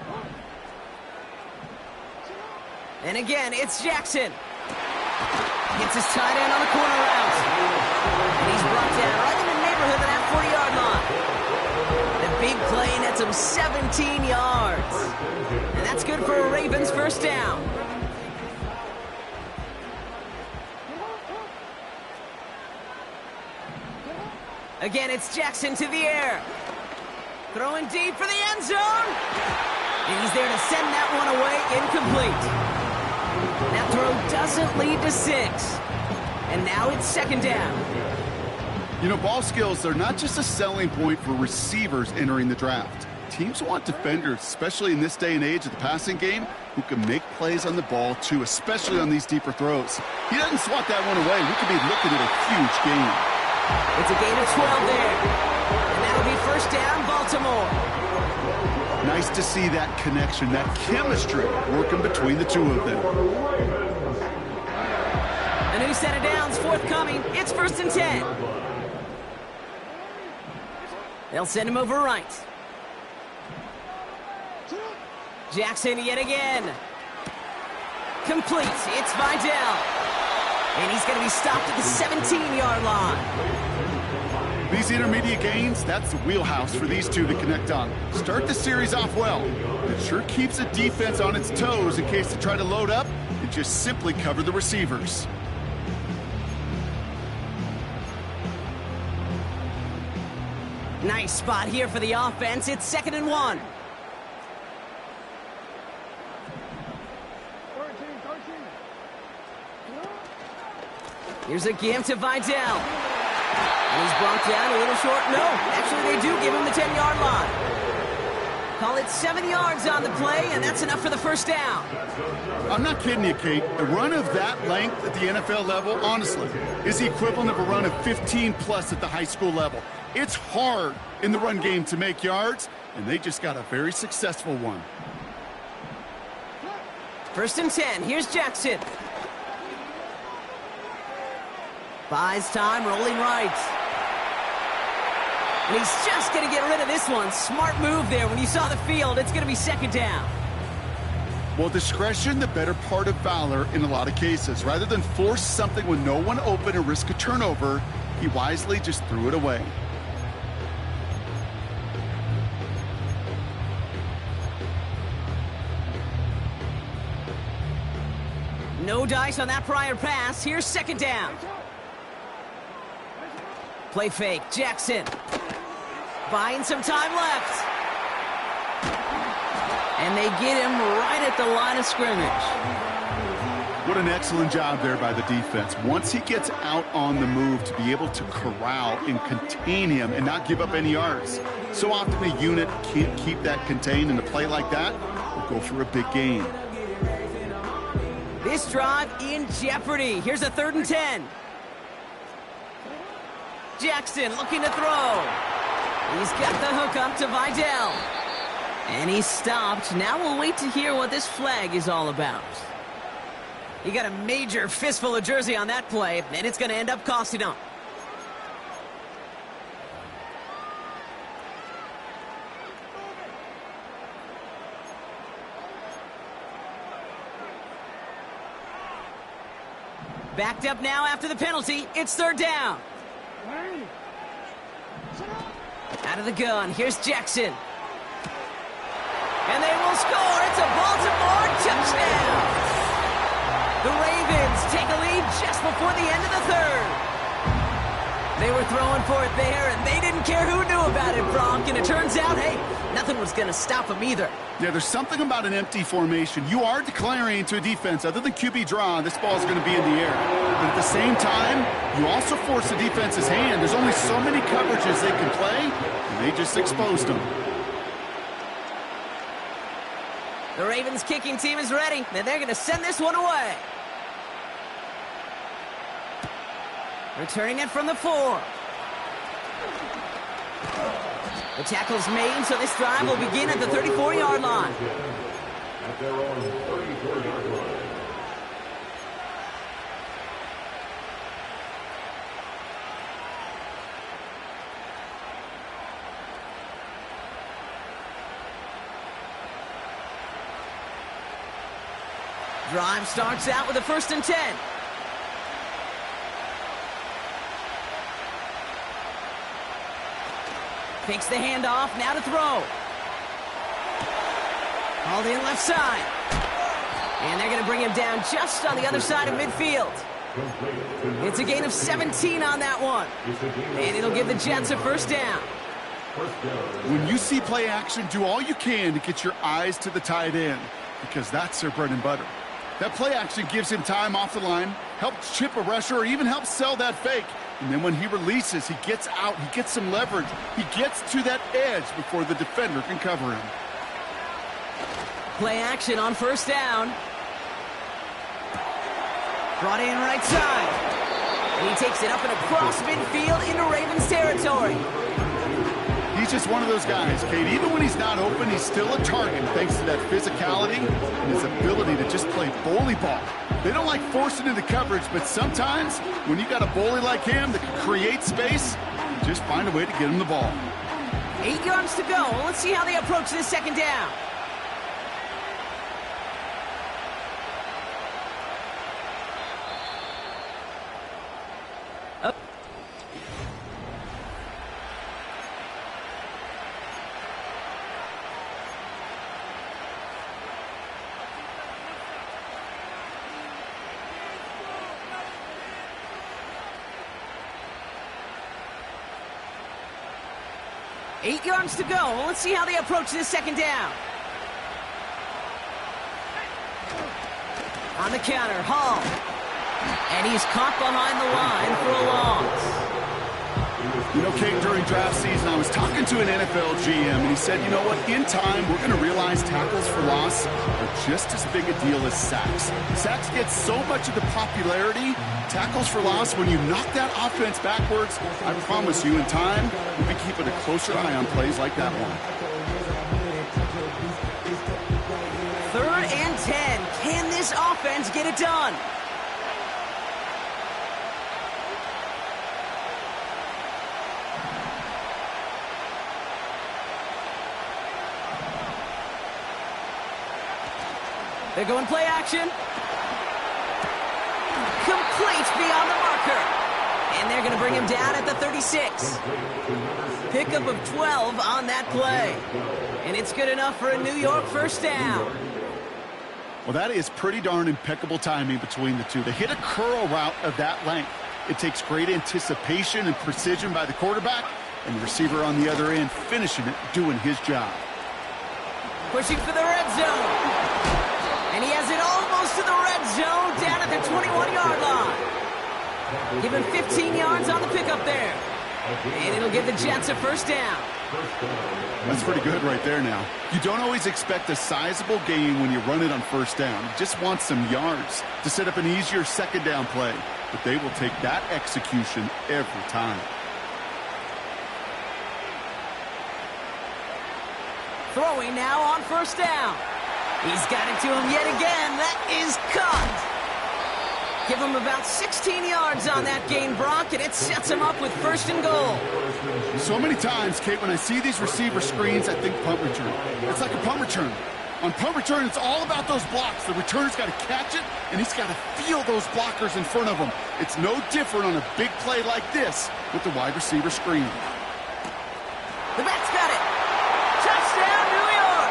S1: And again, it's Jackson. Gets his tight end on the corner route. And he's brought down right in the neighborhood of that 40-yard line. The big play nets him 17 yards. And that's good for a Ravens first down. Again, it's Jackson to the air. Throwing deep for the end zone. And he's there to send that one away, incomplete. That throw doesn't lead to 6. And now it's second down.
S2: You know, ball skills are not just a selling point for receivers entering the draft. Teams want defenders, especially in this day and age of the passing game, who can make plays on the ball too, especially on these deeper throws. He doesn't swat that one away. We could be looking at a huge game.
S1: It's a gain of 12 there. And that'll be first down, Baltimore.
S2: Nice to see that connection, that chemistry working between the two of them.
S1: A new set of downs forthcoming. It's 1st and 10. They'll send him over right. Jackson yet again. Complete. It's Vidal. And he's going to be stopped at the 17-yard line.
S2: These intermediate gains, that's the wheelhouse for these two to connect on. Start the series off well. It sure keeps the defense on its toes in case they try to load up and just simply cover the receivers.
S1: Nice spot here for the offense. It's 2nd and 1. Here's a game to Vidal. And he's brought down a little short. No, actually they do give him the 10-yard line. Call it 7 yards on the play, and that's enough for the first down.
S2: I'm not kidding you, Kate. A run of that length at the NFL level, honestly, is the equivalent of a run of 15-plus at the high school level. It's hard in the run game to make yards, and they just got a very successful one.
S1: 1st and 10. Here's Jackson. Buys time, rolling right. And he's just going to get rid of this one. Smart move there. When you saw the field, it's going to be second down.
S2: Well, discretion, the better part of valor in a lot of cases. Rather than force something with no one open and risk a turnover, he wisely just threw it away.
S1: No dice on that prior pass. Here's second down. Play fake. Jackson. Buying some time left. And they get him right at the line of scrimmage.
S2: What an excellent job there by the defense. Once he gets out on the move, to be able to corral and contain him and not give up any yards. So often a unit can't keep that contained, and a play like that will go for a big gain.
S1: This drive in jeopardy. Here's a 3rd and 10. Jackson looking to throw. He's got the hook up to Vidal. And he's stopped. Now we'll wait to hear what this flag is all about. He got a major fistful of jersey on that play, and it's going to end up costing him. Backed up now after the penalty. It's 3rd down. Out of the gun. Here's Jackson. And they will score. It's a Baltimore touchdown. The Ravens take a lead just before the end of the 3rd. They were throwing for it there, and they didn't care who knew about it, Bronk. And it turns out, hey, nothing was going to stop them either.
S2: Yeah, there's something about an empty formation. You are declaring to a defense, other than QB draw, this ball is going to be in the air. But at the same time, you also force the defense's hand. There's only so many coverages they can play, and they just exposed them.
S1: The Ravens kicking team is ready, and they're going to send this one away. Returning it from the 4. The tackle's made, so this drive will begin at the 34-yard line.
S4: At their own 34-yard line.
S1: Drive starts out with a 1st and 10. Takes the handoff, now to throw. Hauled in left side. And they're going to bring him down just on the other side of midfield. It's a gain of 17 on that one. And it'll give the Jets a 1st down.
S2: When you see play action, do all you can to get your eyes to the tight end, because that's their bread and butter. That play action gives him time off the line, helps chip a rusher, or even helps sell that fake. And then when he releases, he gets out, he gets some leverage. He gets to that edge before the defender can cover him.
S1: Play action on 1st down. Brought in right side. And he takes it up and across midfield into Ravens territory.
S2: He's just one of those guys, Kate. Even when he's not open, he's still a target thanks to that physicality and his ability to just play bully ball. They don't like forcing into coverage, but sometimes when you got a bully like him that can create space, you just find a way to get him the ball.
S1: 8 yards to go. Let's see how they approach this 2nd down. Eight yards to go. Let's see how they approach this 2nd down. On the counter, Hall. And he's caught behind the line for a loss.
S2: You know, Kate, during draft season, I was talking to an NFL GM, and he said, you know what, in time, we're going to realize tackles for loss are just as big a deal as sacks. Sacks get so much of the popularity. Tackles for loss, when you knock that offense backwards, I promise you, in time, we'll be keeping a closer eye on plays like that one.
S1: 3rd and 10. Can this offense get it done? They're going play action. Complete beyond the marker. And they're going to bring him down at the 36. Pickup of 12 on that play. And it's good enough for a New York 1st down.
S2: Well, that is pretty darn impeccable timing between the two. They hit a curl route of that length. It takes great anticipation and precision by the quarterback, and the receiver on the other end finishing it, doing his job.
S1: Pushing for the red zone. And he has it almost to the red zone, down at the 21-yard line. Give him 15 yards on the pickup there. And it'll give the Jets a first down.
S2: That's pretty good right there now. You don't always expect a sizable gain when you run it on first down. You just want some yards to set up an easier second down play. But they will take that execution every time.
S1: Throwing now on first down. He's got it to him yet again. That is caught. Give him about 16 yards on that gain, Brock, and it sets him up with first and goal.
S2: So many times, Kate, when I see these receiver screens, I think punt return. It's like a punt return. On punt return, it's all about those blocks. The returner's got to catch it, and he's got to feel those blockers in front of him. It's no different on a big play like this with the wide receiver screen.
S1: The back's got it. Touchdown, New York!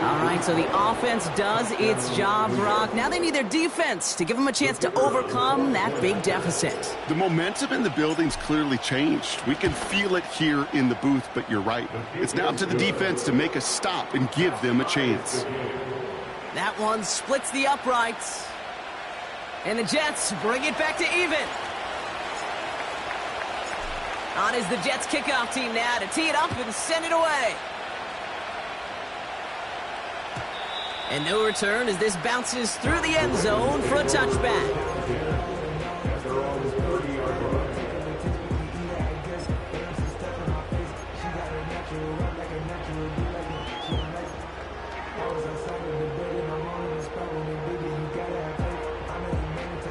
S1: All right, so the offense does its job, Brock. Now they need their defense to give them a chance to overcome that big deficit.
S2: The momentum in the building's clearly changed. We can feel it here in the booth, but you're right. It's now up to the defense to make a stop and give them a chance.
S1: That one splits the uprights. And the Jets bring it back to even. On is the Jets kickoff team now to tee it up and send it away. And no return as this bounces through the end zone for a touchback.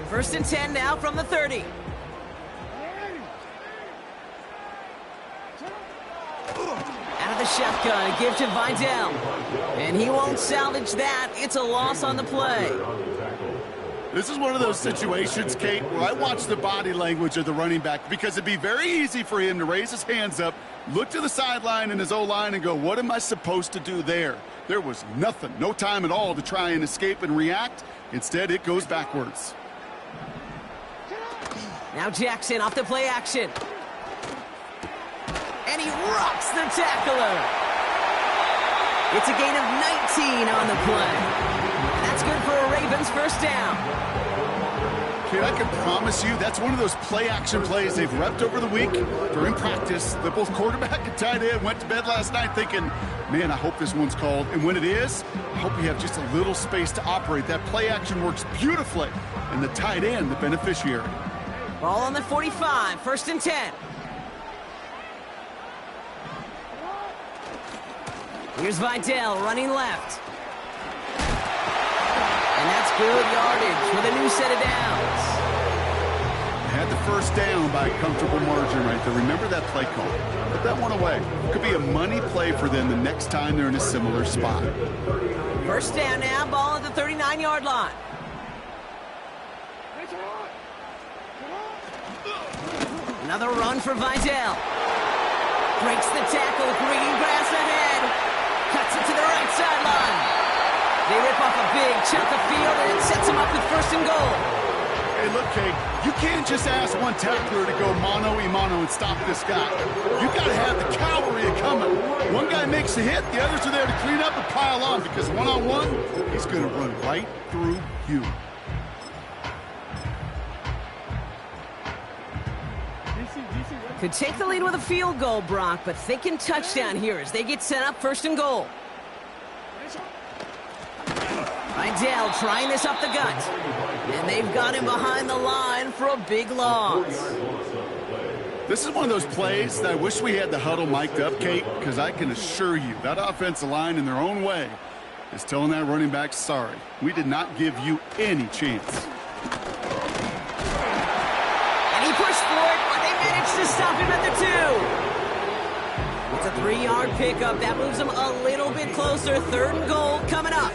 S1: First and 10 now from the 30. Out of the shotgun, a give to Vidal. And he won't salvage that. It's a loss on the play.
S2: This is one of those situations, Kate, where I watch the body language of the running back because it'd be very easy for him to raise his hands up, look to the sideline in his O-line and go, what am I supposed to do there? There was nothing, no time at all to try and escape and react. Instead, it goes backwards.
S1: Now Jackson off the play action. And he rocks the tackler. It's a gain of 19 on the play. And that's good for a Ravens first down.
S2: Kid, I can promise you that's one of those play-action plays they've repped over the week during practice. The both quarterback and tight end went to bed last night thinking, man, I hope this one's called. And when it is, I hope we have just a little space to operate. That play-action works beautifully. And the tight end, the beneficiary.
S1: Ball on the 45, first and 10. Here's Vidal running left. And that's good yardage with a new set of downs.
S2: Had the first down by a comfortable margin right there. Remember that play call. Put that one away. Could be a money play for them the next time they're in a similar spot.
S1: First down now, ball at the 39-yard line. Another run for Vidal. Breaks the tackle, green grass ahead. Cuts it to the right sideline. They rip off a big chunk of field, and it sets them up with first and goal.
S2: Hey, look, Kate, you can't just ask one tackler to go mano-a-mano and stop this guy. You got to have the cavalry coming. One guy makes a hit, the others are there to clean up and pile on, because one-on-one, he's going to run right through you.
S1: Could take the lead with a field goal, Brock, but thinking touchdown here as they get set up first and goal. Vidal trying this up the gut. And they've got him behind the line for a big loss.
S2: This is one of those plays that I wish we had the huddle mic'd up, Kate, because I can assure you that offensive line in their own way is telling that running back, sorry, we did not give you any chance.
S1: To stop him at the 2. It's a 3-yard pickup. That moves him a little bit closer. Third and goal coming up.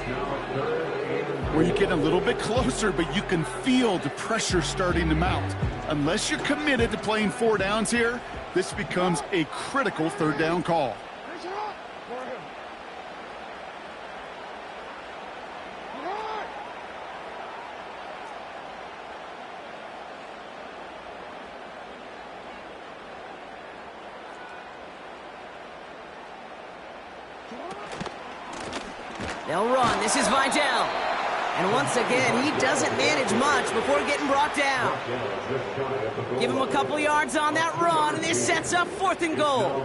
S2: Where you get a little bit closer, but you can feel the pressure starting to mount. Unless you're committed to playing 4 downs here, this becomes a critical third down call.
S1: They'll run. This is Vidal. And once again, he doesn't manage much before getting brought down. Give him a couple yards on that run, and this sets up 4th and goal.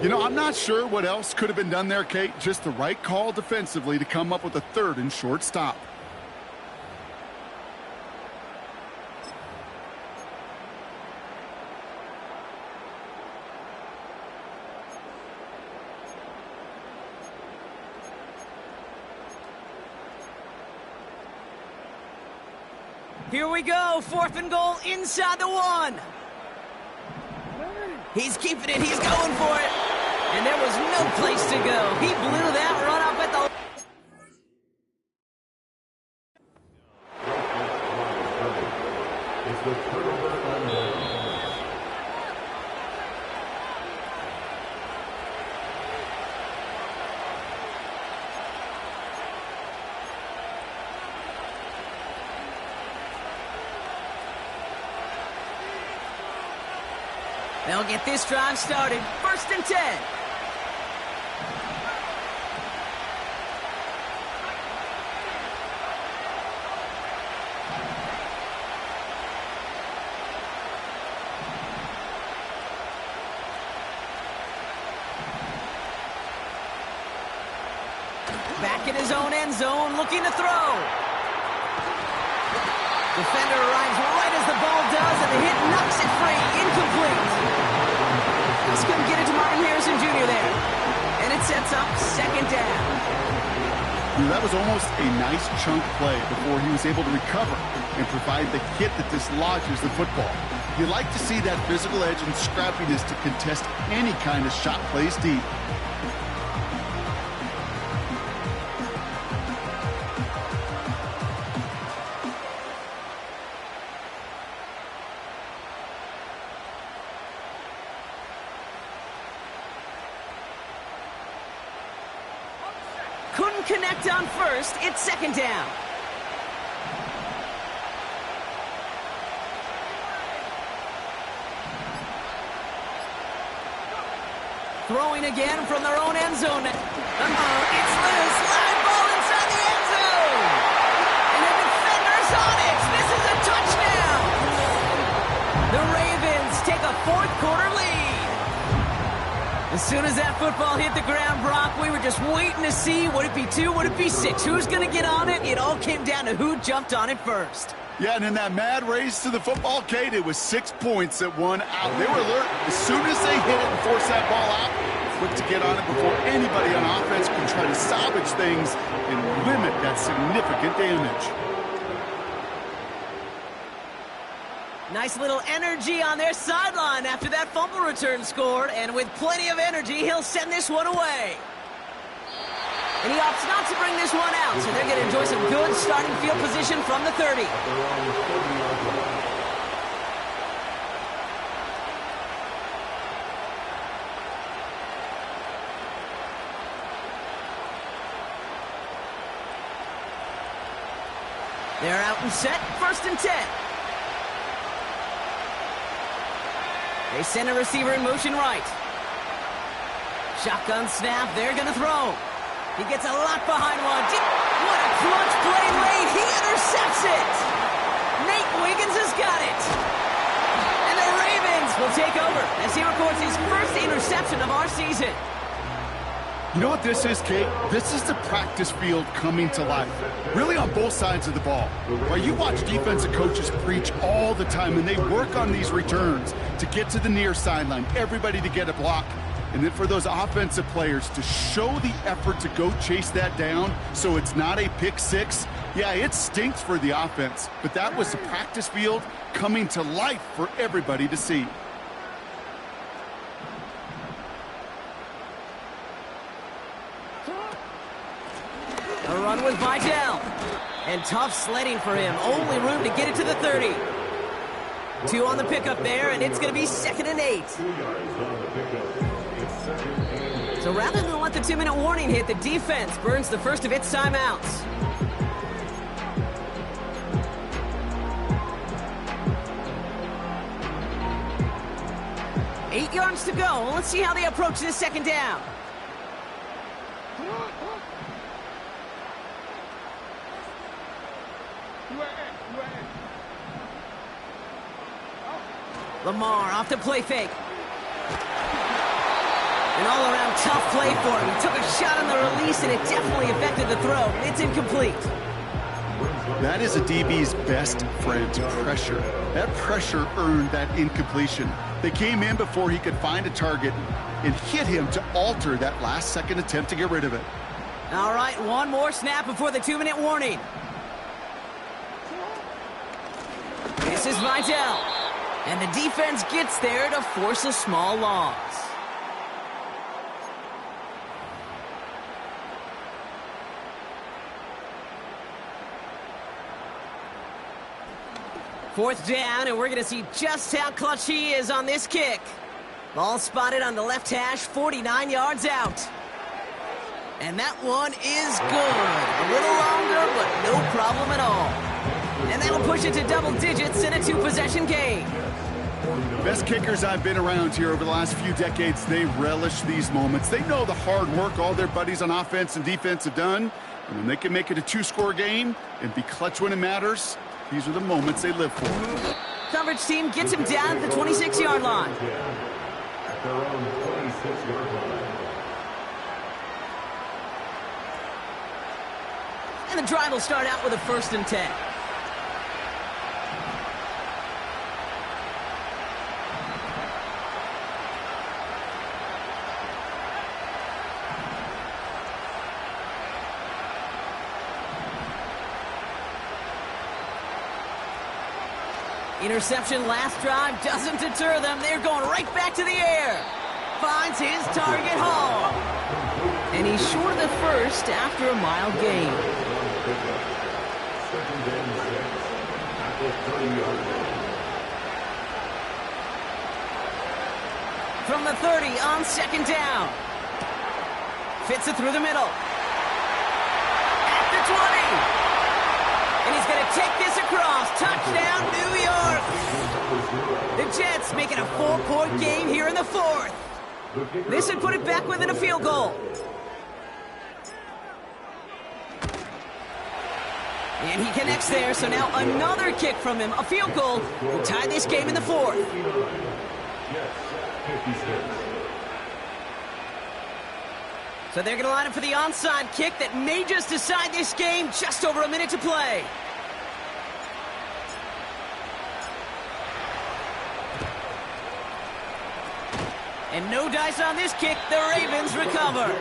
S2: You know, I'm not sure what else could have been done there, Kate. Just the right call defensively to come up with a 3rd and short stop.
S1: Here we go, 4th and goal inside the 1. He's keeping it, he's going for it. And there was no place to go. He blew that run up at the...
S4: It's the turnover on the
S1: They'll get this drive started. 1st and 10. Back in his own end zone, looking to throw. Defender arrives right as the ball does, and the hit knocks it free. Incomplete. Just couldn't get it to Martin Harrison Jr. there. And it sets up 2nd down.
S2: That was almost a nice chunk play before he was able to recover and provide the hit that dislodges the football. You like to see that physical edge and scrappiness to contest any kind of shot plays deep.
S1: Couldn't connect on 1st. It's 2nd down. Throwing again from their own end zone. It's loose. Live ball inside the end zone. And the defender's on it. This is a touchdown. The Ravens take a 4th quarter lead. As soon as that football hit the ground, Brock, we were just waiting to see, would it be 2, would it be 6? Who's going to get on it? It all came down to who jumped on it first.
S2: Yeah, and in that mad race to the football, Kate, it was 6 points that won out. They were alert. As soon as they hit it and forced that ball out, quick to get on it before anybody on offense could try to salvage things and limit that significant damage.
S1: Nice little energy on their sideline after that fumble return scored, and with plenty of energy, he'll send this one away. And he opts not to bring this one out, so they're going to enjoy some good starting field position from the 30. They're out and set, 1st and 10. They send a receiver in motion right. Shotgun snap, they're going to throw. He gets a lot behind one. What a clutch play late. He intercepts it. Nate Wiggins has got it. And the Ravens will take over as he records his 1st interception of our season.
S2: You know what this is, Kate? This is the practice field coming to life, really on both sides of the ball. Where you watch defensive coaches preach all the time, and they work on these returns to get to the near sideline, everybody to get a block. And then for those offensive players to show the effort to go chase that down so it's not a pick six, yeah, it stinks for the offense. But that was the practice field coming to life for everybody to see.
S1: A run with Vidal. And tough sledding for him. Only room to get it to the 30. 2 on the pickup there, and it's going to be 2nd and 8. So rather than let the 2-minute warning hit, the defense burns the first of its timeouts. Eight yards to go. Let's see how they approach this 2nd down. Lamar off the play fake. An all-around tough play for him. He took a shot on the release, and it definitely affected the throw. It's incomplete.
S2: That is a DB's best friend, pressure. That pressure earned that incompletion. They came in before he could find a target and hit him to alter that last-second attempt to get rid of it.
S1: All right, one more snap before the 2-minute warning. This is Vidal. And the defense gets there to force a small loss. Fourth down, and we're going to see just how clutch he is on this kick. Ball spotted on the left hash, 49 yards out. And that one is good. A little longer, but no problem at all. And that'll push it to double digits in a 2-possession game.
S2: Best kickers I've been around here over the last few decades, they relish these moments. They know the hard work all their buddies on offense and defense have done. And when they can make it a 2-score game and be clutch when it matters, these are the moments they live for.
S1: Coverage team gets him down at the 26-yard line.
S4: At their own 26-yard line.
S1: And the drive will start out with a 1st and 10. Interception last drive doesn't deter them. They're going right back to the air. Finds his target, Hall. And he's short of the first after a mile gain. From the 30 on 2nd down. Fits it through the middle. At the 20. And he's going to take this across. Touchdown, New York. The Jets making a 4-point game here in the 4th. This would put it back within a field goal. And he connects there, so now another kick from him. A field goal will tie this game in the 4th. So they're going to line up for the onside kick that may just decide this game. Just over a minute to play. And no dice on this kick. The Ravens recover.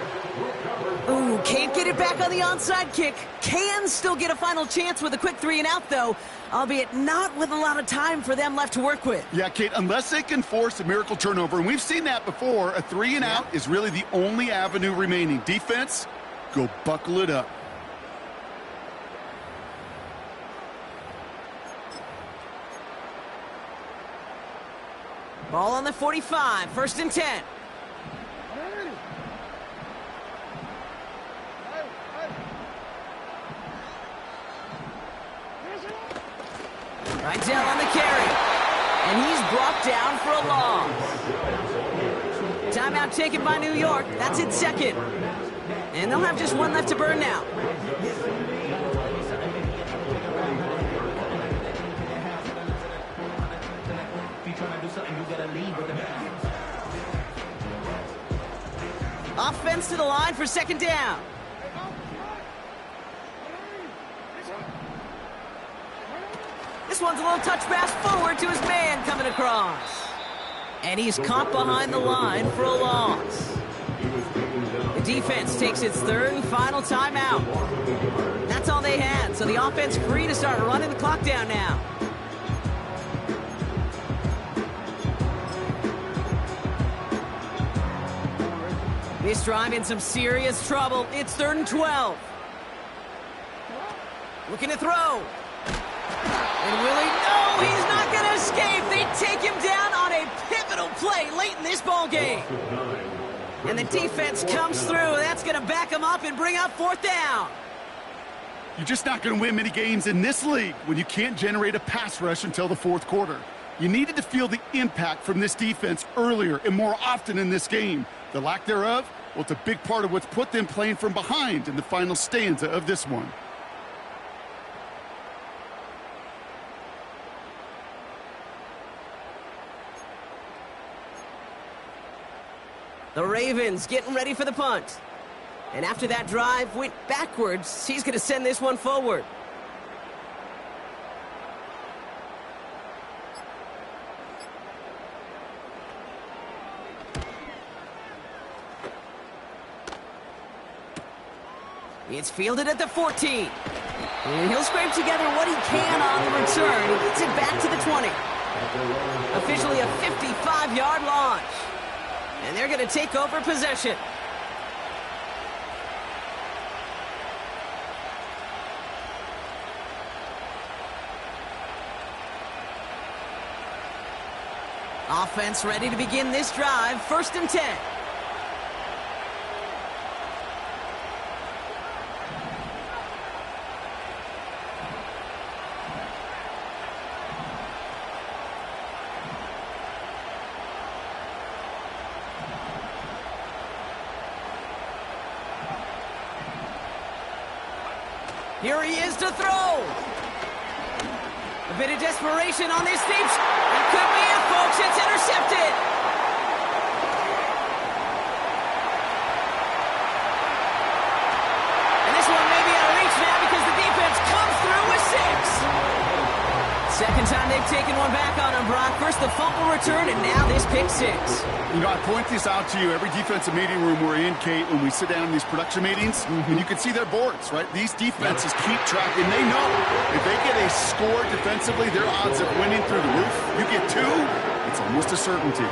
S1: Ooh, can't get it back on the onside kick. Can still get a final chance with a quick 3-and-out, though, albeit not with a lot of time for them left to work with.
S2: Yeah, Kate, unless they can force a miracle turnover, and we've seen that before, a 3-and-out is really the only avenue remaining. Defense, go buckle it up.
S1: Ball on the 45, 1st and 10. Vidal on the carry. And he's brought down for a loss. Timeout taken by New York. That's its 2nd. And they'll have just one left to burn now. Offense to the line for 2nd down. This one's a little touch pass forward to his man coming across. And he's caught behind the line for a loss. The defense takes its 3rd and final timeout. That's all they had, so the offense free to start running the clock down now. This drive in some serious trouble. It's 3rd and 12. Looking to throw. And will he? No, he's not going to escape. They take him down on a pivotal play late in this ball game. And the defense comes through. That's going to back him up and bring up 4th down.
S2: You're just not going to win many games in this league when you can't generate a pass rush until the 4th quarter. You needed to feel the impact from this defense earlier and more often in this game. The lack thereof, well, it's a big part of what's put them playing from behind in the final stanza of this one.
S1: The Ravens getting ready for the punt. And after that drive went backwards, he's going to send this one forward. It's fielded at the 14. And he'll scrape together what he can on the return. He gets it back to the 20. Officially a 55-yard launch. And they're going to take over possession. Offense ready to begin this drive. 1st and 10. Here he is to throw. A bit of desperation on this deep. That could be it, folks. It's intercepted. And this one may be out of reach now because the defense comes through with 6. Second time they've taken one back on him, Brock. First the fumble return, and now this pick 6.
S2: You know, I point this out to you every defensive meeting room we're in, Kate, when we sit down in these production meetings, and you can see their boards, right? These defenses keep track, and they know if they get a score defensively, their odds of winning through the roof. You get 2, it's almost a certainty.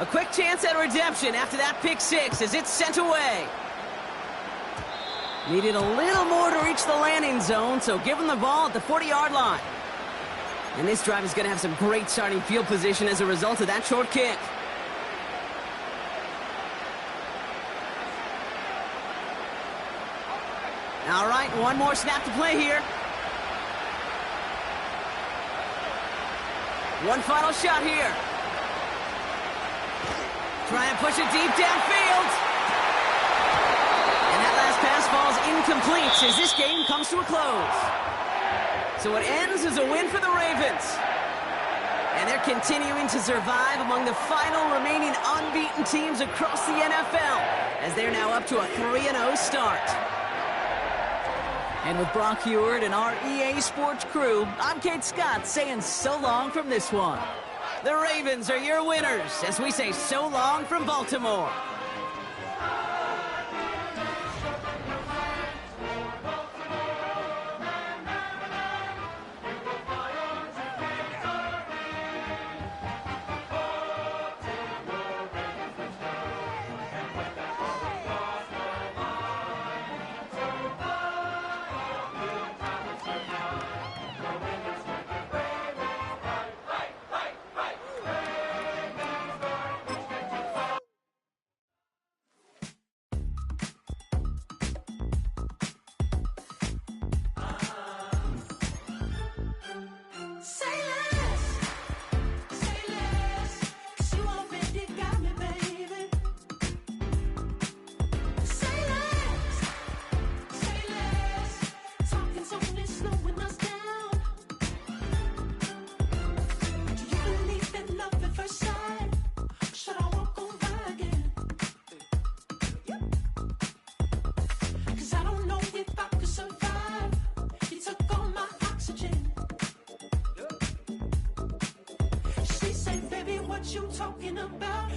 S1: A quick chance at redemption after that pick 6 as it's sent away. Needed a little more to reach the landing zone, so give him the ball at the 40-yard line. And this drive is going to have some great starting field position as a result of that short kick. All right, one more snap to play here. One final shot here. Try and push it deep downfield. And that last pass falls incomplete as this game comes to a close. So it ends as a win for the Ravens. And they're continuing to survive among the final remaining unbeaten teams across the NFL as they're now up to a 3-0 start. And with Brock Huard and our EA Sports crew, I'm Kate Scott saying so long from this one. The Ravens are your winners as we say so long from Baltimore.